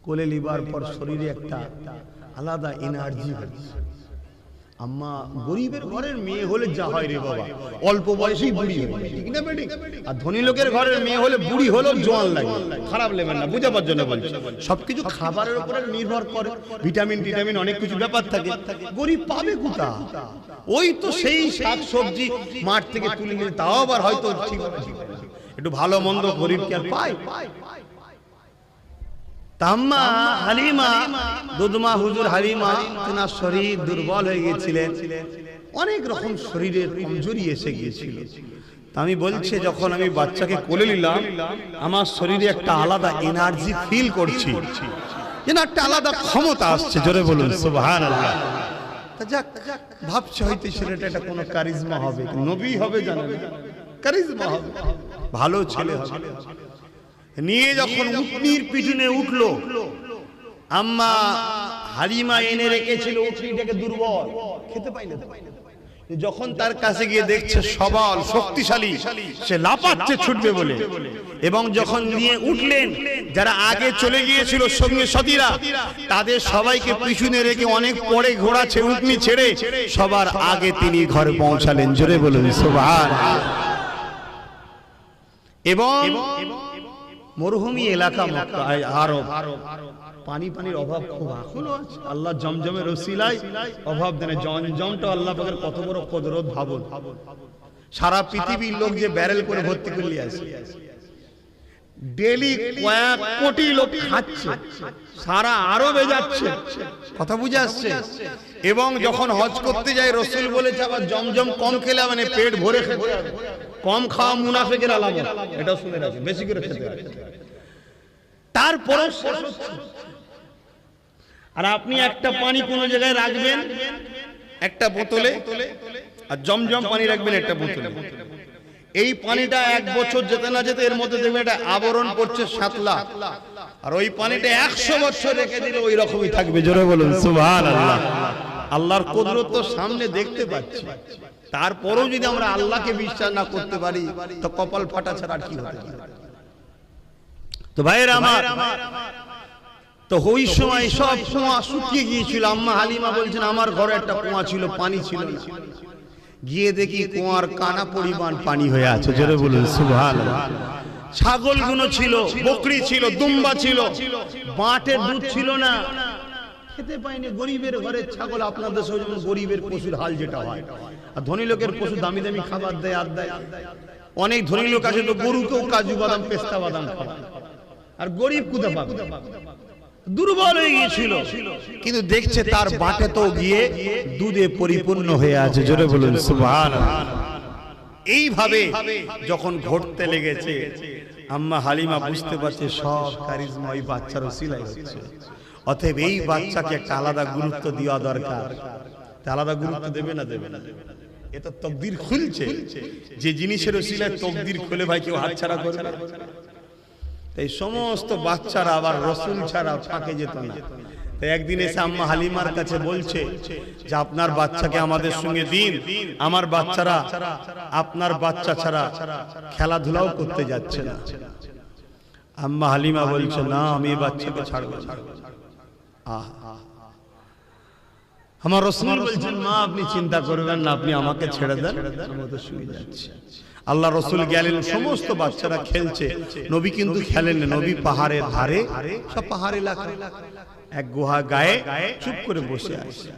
কোলে লিবার পর শরীরে একটা আলাদা এনার্জি হচ্ছে। আম্মা গরিবের ঘরের মেয়ে হলে যা হয় রে বাবা, অল্প বয়সেই বুড়ি হয়, ঠিক না বেটি? আর ধনী লোকের ঘরের মেয়ে হলে বুড়ি হলো জোয়ান লাগে। খারাপ লেবেন না, বুঝাবার জন্য বলছি। সবকিছু খাবারের উপরে নির্ভর করে, ভিটামিন টিটামিন অনেক কিছু ব্যাপার থাকে। গরিব পাবে কোথা? ওই তো সেই শাক সবজি মাঠ থেকে তুলে নিয়ে, তাও আবার হয়তো ঠিক একটু ভালো মন্দ গরিব কি আর পায়? আম্মা হালিমা দুধমা হুজুর হালিমা তেনার শরীর দুর্বল হয়ে গিয়েছিলেন, অনেক রকম শরীরের কমজোরি এসে গিয়েছিল। আমি বলছি, যখন আমি বাচ্চাকে কোলে নিলাম, আমার শরীরে একটা আলাদা এনার্জি ফিল করছি, যেন একটা আলাদা ক্ষমতা আসছে। জোরে বলুন সুবহানাল্লাহ। যাক, ভাবছে হয়তো ছেলেটা একটা কোনো কারিজমা হবে, নবী হবে জানেন, কারিজমা হবে, ভালো ছেলে হবে। নিয়ে যখন উটনির পিছনে উঠলো, আম্মা হালিমা এনে রেখেছিল উটনিটাকে দুর্বল, খেতে পাইলে। যখন তার কাছে গিয়ে দেখছে সবল শক্তিশালী, সে লাফাচ্ছে ছুটবে বলে। এবং যখন নিয়ে উঠলেন, যারা আগে চলে গিয়েছিল সঙ্গে সাথীরা, তাদের সবাইকে পিছনে রেখে অনেক পরে ঘোড়াছে উটনি ছেড়ে সবার আগে তিনি ঘরে পৌঁছালেন। জোরে বলুন সুবহানাল্লাহ। এবং মরুভূমি এলাকা মক্কা আরব, পানির অভাব খুব এখনো আছে। আল্লাহ জমজমের ওসিলায় অভাব দেন। জমজমটা আল্লাহ পাকের কত বড় কুদরত ভাবুন। সারা পৃথিবীর লোক যে ব্যারেল করে ভর্তি করলি আছে, ডেলি কয়েক কোটি লোক খাচ্ছে, সারা আরবে যাচ্ছে। কথা বুঝে আসছে? এবং যখন হজ করতে যায়, রসুল বলেছে আবার জমজম কম খেলে মানে পেট ভরে খেতে হবে। কম খাওয়া মুনাফিকের আলামত, এটা শুনে রাখবেন, বেশি করে খেতে হবে। তারপরে আর আপনি একটা পানি কোন জায়গায় রাখবেন একটা বোতলে, আর জমজম পানি রাখবেন একটা বোতলে। এই পানিটা এক বছর যেতে না যেতে এর মধ্যে দেখবেন একটা আবরণ পড়ছে সাতলা, আর ওই পানিটা 100 বছর রেখে দিলে ওই রকমই থাকবে। জোরে বলুন সুবহানাল্লাহ। আল্লাহর কুদরত তো সামনে দেখতে পাচ্ছি, তারপরেও যদি আমরা আল্লাহকে বিশ্বাস না করতে পারি, তো কপাল ফাটা ছাড়া আর কি হতে পারে? তো ভাইয়েরা আমার, তো ওই সময় সব কুয়া শুকিয়ে গিয়েছিল। আম্মা হালিমা বলছেন, আমার ঘরে একটা কুয়া ছিল, পানি ছিল না। গিয়ে দেখি কুয়ার কানা পরিমাণ পানি হয়ে আছে। জোরে বলুন সুবহানাল্লাহ। ছাগলগুলো ছিল, বকরি ছিল, দুম্বা ছিল, বাটের দুধ ছিল না, খেতে পাইনি। গরিবের ঘরের ছাগল, আপনাদের যেমন গরিবের পশুর হাল যেটা হয়, আর ধনী লোকের পশু দামি দামি খাবার দেয়, আর দেয়। অনেক ধনী লোক আছে তো গরুকেও কাজু বাদাম পেস্তা বাদাম খাওয়ায়, আর গরিব কোথা পাবে? দুর্বল হয়ে গিয়েছিল, কিন্তু দেখছে তার বাটে তো গিয়ে দুধে পরিপূর্ণ হয়ে আছে। জোরে বলুন সুবহানাল্লাহ। এইভাবে যখন ঘটতে লেগেছে, আম্মা হালিমা বুঝতে পারছে সব কারিজমা ওই বাচ্চার ওসিলায় হচ্ছে। অতএব এই বাচ্চাকে একটা আলাদা গুরুত্ব দেওয়া দরকার। আলাদা গুরুত্ব দেবে না দেবে না, এটা তকদির খুলছে। যে জিনিসের ওসিলায় তকদির খুলে ভাই কেউ হাতছাড়া করবে না। এই সমস্ত বাচ্চারা আবার রসুল ছাড়া ফাঁকে যেত না। তাই একদিন এসে আম্মা হালিমার কাছে বলছে যে আপনার বাচ্চাকে আমাদের সঙ্গে দিন, আমার বাচ্চারা আপনার বাচ্চা ছাড়া খেলাধুলাও করতে যাচ্ছে না। আম্মা হালিমা বলছে না, আমি এই বাচ্চাকে ছাড়বো না। আমার রাসূল বলছেন মা আপনি চিন্তা করবেন না, আপনি আমাকে ছেড়ে দেন, আমি তো শুয়ে যাচ্ছি। আল্লাহ রাসূল গেলেন, সমস্ত বাচ্চারা খেলছে, নবী কিন্তু খেলেন না। নবী পাহাড়ের ধারে, সব পাহাড় এলাকা, এক গুহা গায়ে চুপ করে বসে আছে।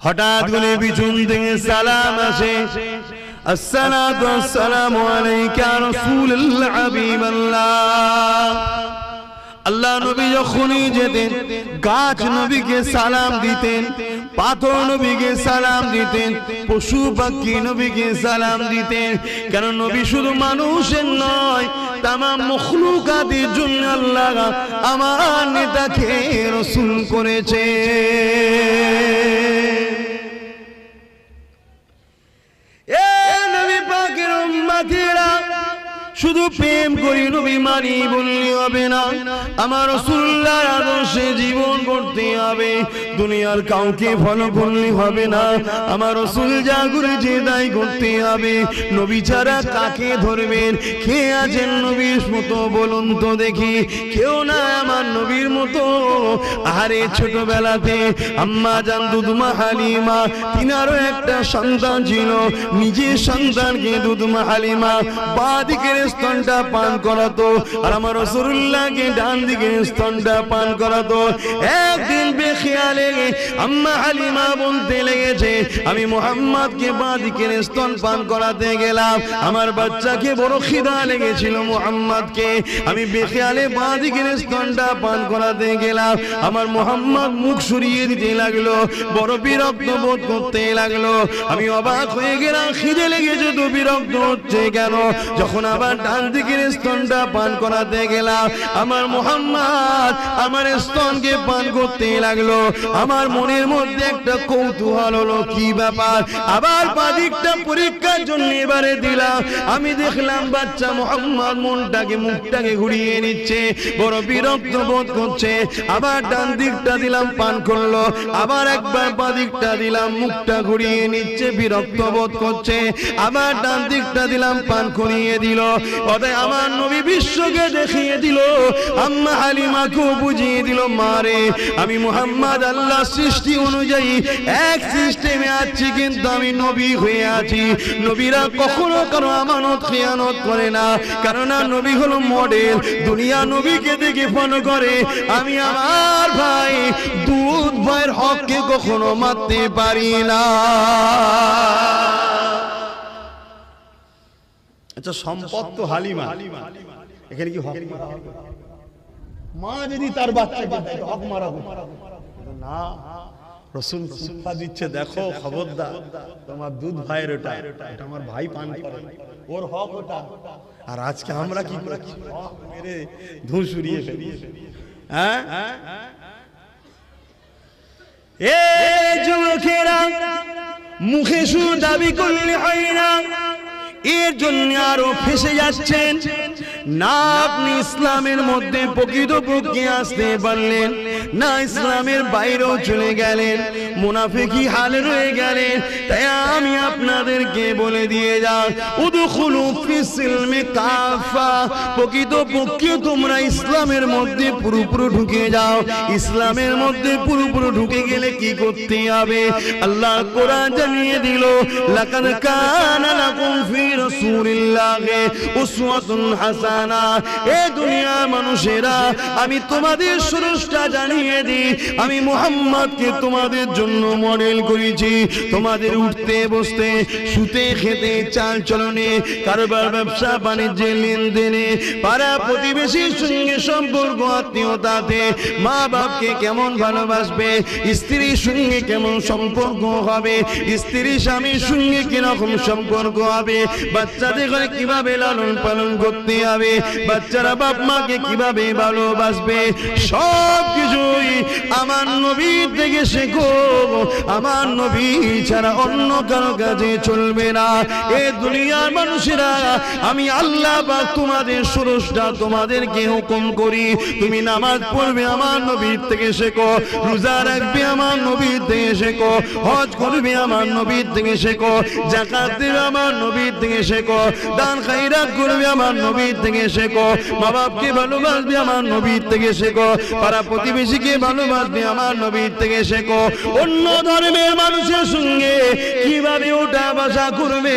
হঠাৎ করে পিছন থেকে সালাম আসে, আসসালাতু ওয়াসসালামু আলাইকা রাসূলুল্লাহ হাবিবাল্লাহ। আল্লাহ নবী যখনই যেতেন গাছ নবীকে সালাম দিতেন, পাথর নবীকে সালাম দিতেন, পশু পাখি নবীকে সালাম দিতেন। কেন নবী শুধু মানুষের নয়, তামাম মখলুকাতের জন্য আল্লাহ আমার নেতাকে রাসূল করেছে। এ নবী পাকের উম্মতেরা, শুধু প্রেম করি নবী মানি বললে হবে না, আমার রাসূলুল্লাহর আদর্শে জীবন করতে হবে। দুনিয়ার কাউকে ফলো করলে হবে না, আমার রাসূল যা করেছে তাই করতে হবে। নবী ছাড়া কাকে ধরবেন? কে আছেন নবীর মতো বলুন তো দেখি? কেউ না আমার নবীর মতো। আরে ছোটবেলাতে আম্মা জান দুধমা হালিমা, তিনারও একটা সন্তান ছিল, নিজের সন্তানকে দুধমা হালিমা বাঁ দিকের স্তনটা পান করাতো, আর আমার রাসূলুল্লাহকে ডান দিকের স্তনটা পান করাতো। একদিন বেখেয়ালে আম্মা হালিমা বলতে লেগেছে, আমি মুহাম্মদকে বাঁ দিকের স্তন পান করাতে গেলাম, আমার বাচ্চাকে বড় খিদা লেগেছিল মুহাম্মদকে, আমি বেখেয়ালে বাঁ দিকের স্তনটা পান করাতে গেলাম, আমার মুহাম্মদ মুখ সরিয়ে দিতে লাগলো, বড় বিরক্ত বোধ করতে লাগলো। আমি অবাক হয়ে গেলাম, খিদে লেগেছে তো বিরক্ত হচ্ছে কেন? যখন আবার ডান দিকের স্তনটা পান করাতে গেলাম, আমার মুহাম্মদ আমার স্তনকে পান করতে লাগলো। আমার মনের মধ্যে একটা কৌতূহল হলো, কি ব্যাপার? আবার বাঁ দিকটা পরীক্ষার জন্য এবারে দিলাম, আমি দেখলাম বাচ্চা মুহাম্মদ মনটাকে মুখটাকে ঘুরিয়ে নিচ্ছে, বড় বিরক্ত বোধ করছে। আবার ডান দিকটা দিলাম, পান করলো, আবার একবার বাঁ দিকটা দিলাম, মুখটা ঘুরিয়ে নিচ্ছে, বিরক্ত বোধ করছে। আবার ডান দিকটা দিলাম, পান করিয়ে দিল। ওটাই আমার নবী বিশ্বকে দেখিয়ে দিল, আম্মা হালিমাকেও বুঝিয়ে দিল, মারে আমি মুহাম্মদ আল্লাহ সৃষ্টি অনুযায়ী এক সিস্টেমে আছি, কিন্তু আমি নবী হয়ে আছি। নবীরা কখনো কারো আমানত খেয়ানত করে না, কারণ নবী হলো মডেল, দুনিয়া নবীকে দেখে ফলো করে। আমি আমার ভাই দুধ ভাইয়ের হককে কখনো মারতে পারি না। আচ্ছা, সম্পদ তো হালিমা, এখানে কি হক? মা যদি তার বাচ্চাকে হক মারা না, রাসূল শিক্ষা দিচ্ছে, দেখো খবরদার, তোমার দুধ ভাইয়ের ওটা, এটা আমার ভাই পান করে, ওর হক ওটা। আর আজকে আমরা কি করছি? হক মেরে ধুঁ সরিয়ে ফেলি। হ্যাঁ, এ যুবকেরা, মুখে শুধু দাবি করলে হয় না, এর জন্য আরো ফেসে যাচ্ছেন না। আপনি ইসলামের মধ্যে প্রকৃতপক্ষে আসতে পারলেন না, ইসলামের বাইরেও চলে গেলেন, মুনাফিকি হালে রয়ে গেলেন। তাই আমি আপনাদেরকে বলে দিয়ে যাই, উদখুলু ফিস-সিলমি কাফা, প্রকৃতপক্ষে তোমরা ইসলামের মধ্যে পুরোপুরি ঢুকে যাও। ইসলামের মধ্যে পুরোপুরি ঢুকে গেলে কি করতে হবে? আল্লাহ কোরআন জানিয়ে দিল, লাকাদ কানা লাকুম ফি রাসূলিল্লাহি উসওয়াতুন হাসানা। এ দুনিয়ার মানুষেরা, আমি তোমাদের স্রষ্টা জানিয়ে দিই, আমি মুহাম্মদকে তোমাদের জন্য মডেল করেছি। তোমাদের উঠতে বসতে, শুতে খেতে, চাল চলনে, কারবার ব্যবসা বাণিজ্যে, লেনদেনে, পাড়া প্রতিবেশীর সঙ্গে সম্পর্ক, আত্মীয়তাতে, মা বাপকে কেমন ভালোবাসবে, স্ত্রীর সঙ্গে কেমন সম্পর্ক হবে, স্ত্রী স্বামীর সঙ্গে কিরকম সম্পর্ক হবে, বাচ্চাদের ঘরে কিভাবে লালন পালন করতে হবে, বাচ্চারা বাপ মাকে কিভাবে ভালোবাসবে, সব কিছুই আমার নবী থেকে শেখো। আমার নবী ছাড়া অন্য কারো কাছে চলবে না। এ দুনিয়ার মানুষেরা, আমি আল্লাহ পাক তোমাদের স্রষ্টা, তোমাদেরকে হুকুম করি তুমি নামাজ পড়বে আমার নবীর থেকে শেখো, রোজা রাখবে আমার নবীর থেকে শেখো, হজ করবে আমার নবীর থেকে শেখো, যাকাত দেবে আমার নবীর থেকে শেখো, দান খায়রাত করবে আমার নবীর থেকে শেখো, মা বাপকে ভালোবাসবে আমার নবীর থেকে শেখো, পাড়া প্রতিবেশীকে ভালোবাসবে আমার নবীর থেকে শেখো, অন্য ধর্মের মানুষের সঙ্গে কিভাবে ওঠা বসা করবে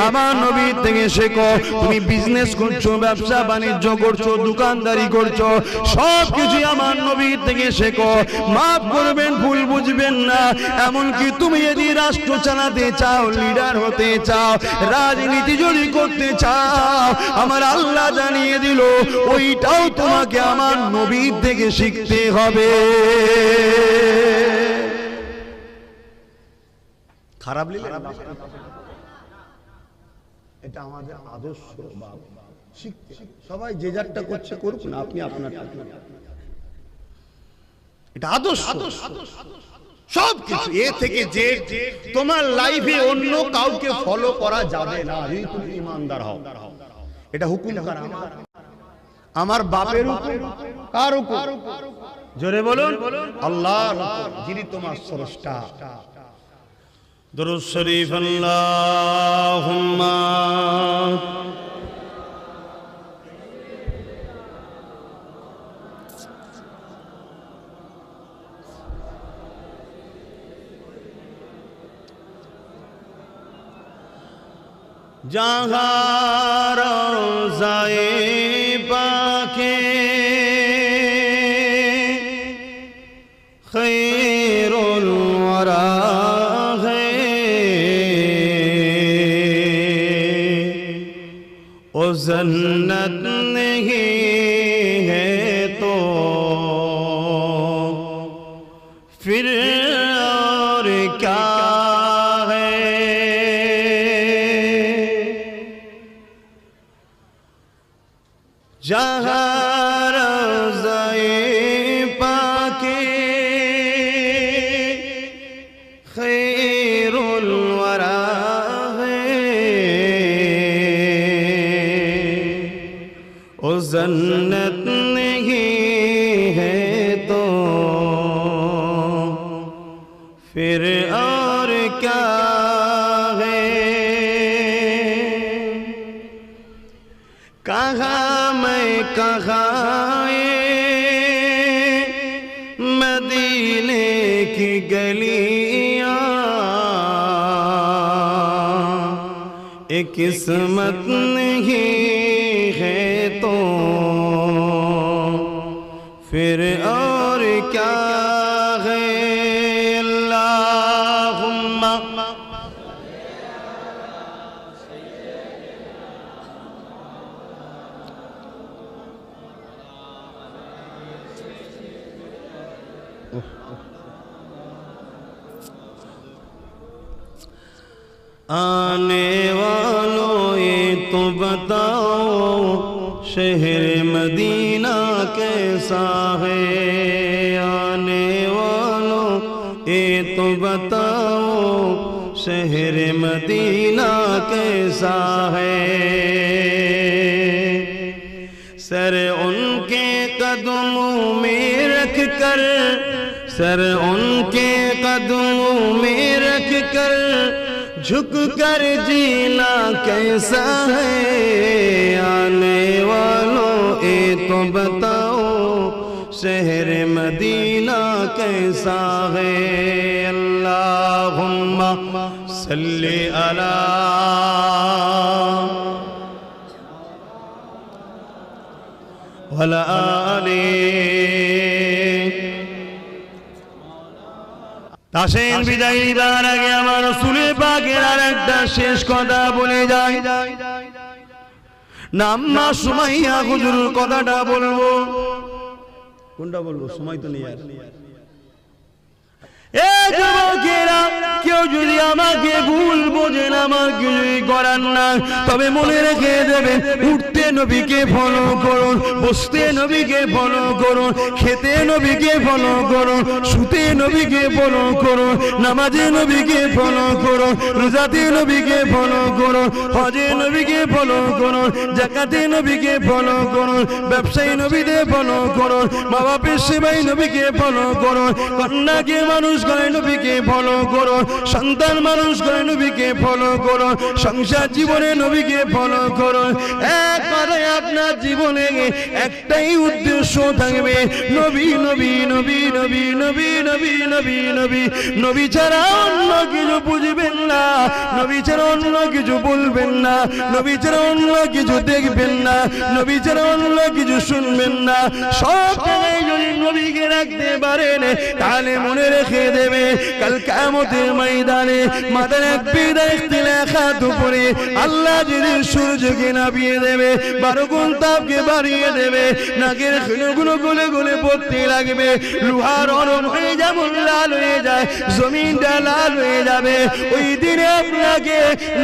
আমার নবীর থেকে শেখো। তুমি বিজনেস করছো, ব্যবসা বাণিজ্য করছো, দোকানদারি করছো, সব কিছু আমার নবীর থেকে শেখো। মাফ করবেন, ভুল বুঝবেন না। এমনকি তুমি যদি রাষ্ট্র চালাতে চাও, লিডার হতে চাও, রাজনীতি যদি করতে চাও, আমার আল্লাহ জানিয়ে দিল ওইটাও তোমাকে আমার নবীর থেকে শিখতে হবে। খারাপ লিখে এটা আমাদের আদর্শ। শিখতে সবাই যে যারটা করছে করুক না, আপনি আপনারটা, এটা আদর্শ। সব কিছু এ থেকে যে তোমার লাইফে অন্য কাউকে ফলো করা যাবে না যদি তুমি ইমানদার হও। এটা হুকুম কার? আমার বাপের হুকুম। কার হুকুম? জোরে বলুন, আল্লাহর হুকুম, যিনি তোমার স্রষ্টা। দরুদ শরীফ আল্লাহুম্মা जहाँ रोज़ाए पाके खैरुल वरा है, ओ जन्नत नहीं है तो फिर और क्या जहाँ रोज़ाए पाके खैरुल वरा है, ओ जन्नत नहीं है तो फिर और क्या है। कहाँ कहाँ मदीने की गलियां, एक किस्मत नहीं है तो फिर और क्या है। अल्लाहुम्मा आने वालों ये तो बताओ शहर मदीना कैसा है। आने वालों ये तो बताओ शहर मदीना कैसा है। सर उनके कदमों में रख कर, सर उनके कदमों में रख कर झुक कर जीना कैसा है। आने वालों ये तो बताओ शहर मदीना कैसा है। अल्लाहुम्मा सल्ली अला वला आली। তাসেন বিদায় নিবার আগে আমার রাসূলের পাকের আরেকটা শেষ কথা বলে যায়। নাম্মা সুমাইয়া হুজুরের কথাটা বলবো। কোনটা বলবো? সময় তো নেই আর। এ যুবকেরা, কেউ যদি আমাকে ভুল বোঝেন, আমার কিছুই করার না, তবে মনে রেখে দেবেন উঠতে নবীকে ফলো করুন, বসতে নবীকে ফলো করুন, খেতে নবীকে ফলো করুন, শুতে নবীকে ফলো করুন, নামাজে নবীকে ফলো করুন, রোজাতে নবীকে ফলো করুন, হজে নবীকে ফলো করুন, যাকাতে নবীকে ফলো করুন, ব্যবসায়ী নবীদের ফলো করুন, মা বাপের সেবাই নবীকে ফলো করুন, কন্যাকে মানুষ করে নবীকে ফলো করুন, সন্তান মানুষ করে নবীকে ফলো করুন, সংসার জীবনে নবীকে ফলো করুন। এক কথায় আপনার জীবনে একটাই উদ্দেশ্য থাকবে, নবী নবী নবী নবী নবী নবী নবী নবী। নবী ছাড়া অন্য কিছু বুঝবেন না, নবী ছাড়া অন্য কিছু বলবেন না, নবী ছাড়া অন্য কিছু দেখবেন না, নবী ছাড়া অন্য কিছু শুনবেন না। সব জায়গায় যদি নবীকে রাখতে পারেন তাহলে মনে রেখে দেবে কাল কিয়ামতের ময়দানে মাথার এক বিদায় ইখতিলাফাত উপরে আল্লাহ যেদিন সূর্যকে নামিয়ে দেবে, 12 গুণ তাপকে বাড়িয়ে দেবে, নাকের খুলগুলো গলে গলে পড়তে লাগবে, লোহার নরম হয়ে যেমন লাল হয়ে যায়, জমিনটা লাল হয়ে যাবে। ওই দিনে আপনাকে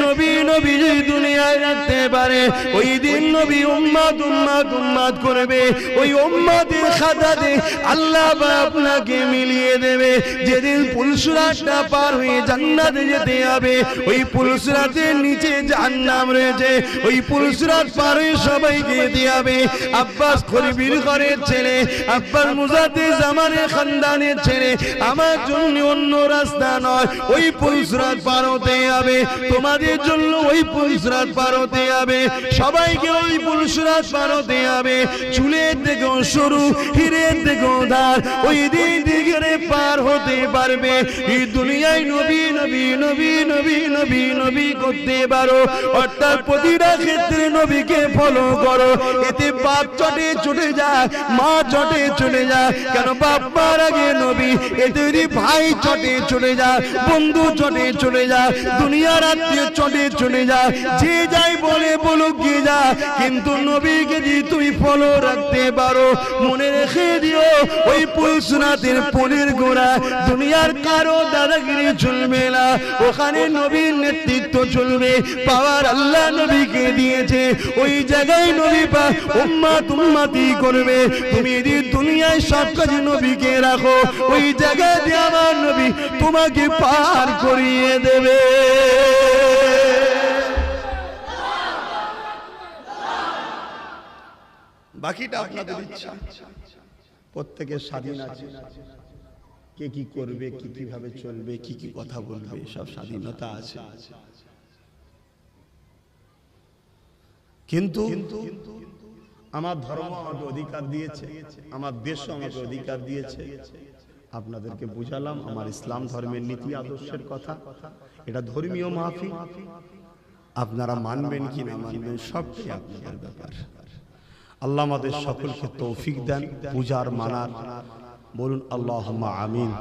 নবী নবী যদি দুনিয়ায় রাখতে পারে, ওই দিন নবী উম্মত উম্মত উম্মত করবে, ওই উম্মতের খাতাতে আল্লাহ আপনাকে মিলিয়ে দেবে। যেদিন পুলসিরাতটা পার হয়ে জান্নাতে যেতে হবে, ওই পুলসিরাতের নিচে জাহান্নাম রয়েছে, ওই পুলসিরাত পার হয়ে সবাইকে যেতে হবে। আব্বাস খলিফার ঘরের ছেলে, আব্বাস মুজাদ্দিদ জামানের খানদানের ছেলে, আমার জন্য অন্য রাস্তা নয়, ওই পুলসিরাত পার হতে হবে। তোমাদের জন্য ওই পুলসিরাত পার হতে হবে, সবাইকে ওই পুলসিরাত পার হতে হবে। চুলের থেকেও সরু, হিরের থেকেও ধার, ওই দিক থেকে পার হতে পারবে। এই দুনিয়ায় নবী নবী নবী নবী নবী নবী করতে পারো, অর্থাৎ প্রতিটা ক্ষেত্রে নবীকে ফলো করো। এতে বাপ চটে চলে যায়, মা চটে চলে যায়, কেন বাপ্পার আগে নবী। এতে যদি ভাই চটে চলে যায়, বন্ধু চটে চলে যায়, দুনিয়ার আত্মীয় চটে চলে যায়, যে যাই বলে বলুক গিয়ে যা, কিন্তু নবীকে যদি তুমি ফলো রাখতে পারো, মনে রেখে দিও ওই পুলসিরাতের পুলের গোড়া দুনিয়ার কারো দাদাগিরি চলবে না, ওখানে নবীর নেতৃত্ব চলবে। পাওয়ার আল্লাহ নবীকে দিয়েছে, ওই জায়গায় নবী পা উম্মত উম্মতি করবে। তুমি যদি দুনিয়ায় সব কাজে নবীকে রাখো, ওই জায়গায় দিয়ে আমার নবী তোমাকে পার করিয়ে দেবে। বাকিটা আপনাদের ইচ্ছা, প্রত্যেকের স্বাধীন আছে, কে কি করবে, কি কিভাবে চলবে, কি কি কথা বলবে, সব স্বাধীনতা আছে। কিন্তু আমার ধর্ম আমাকে অধিকার দিয়েছে, আমার দেশ আমাকে অধিকার দিয়েছে। আপনাদেরকে বুঝালাম আমার ইসলাম ধর্মের নীতি আদর্শের কথা। এটা ধর্মীয় মাহফিল, আপনারা মানবেন কি না মানবেন সবটাই আপনাদের ব্যাপার। আল্লাহ আমাদের সকলকে তৌফিক দেন বুঝার মানার। বলুন আল্লাহুম্মা আমিন।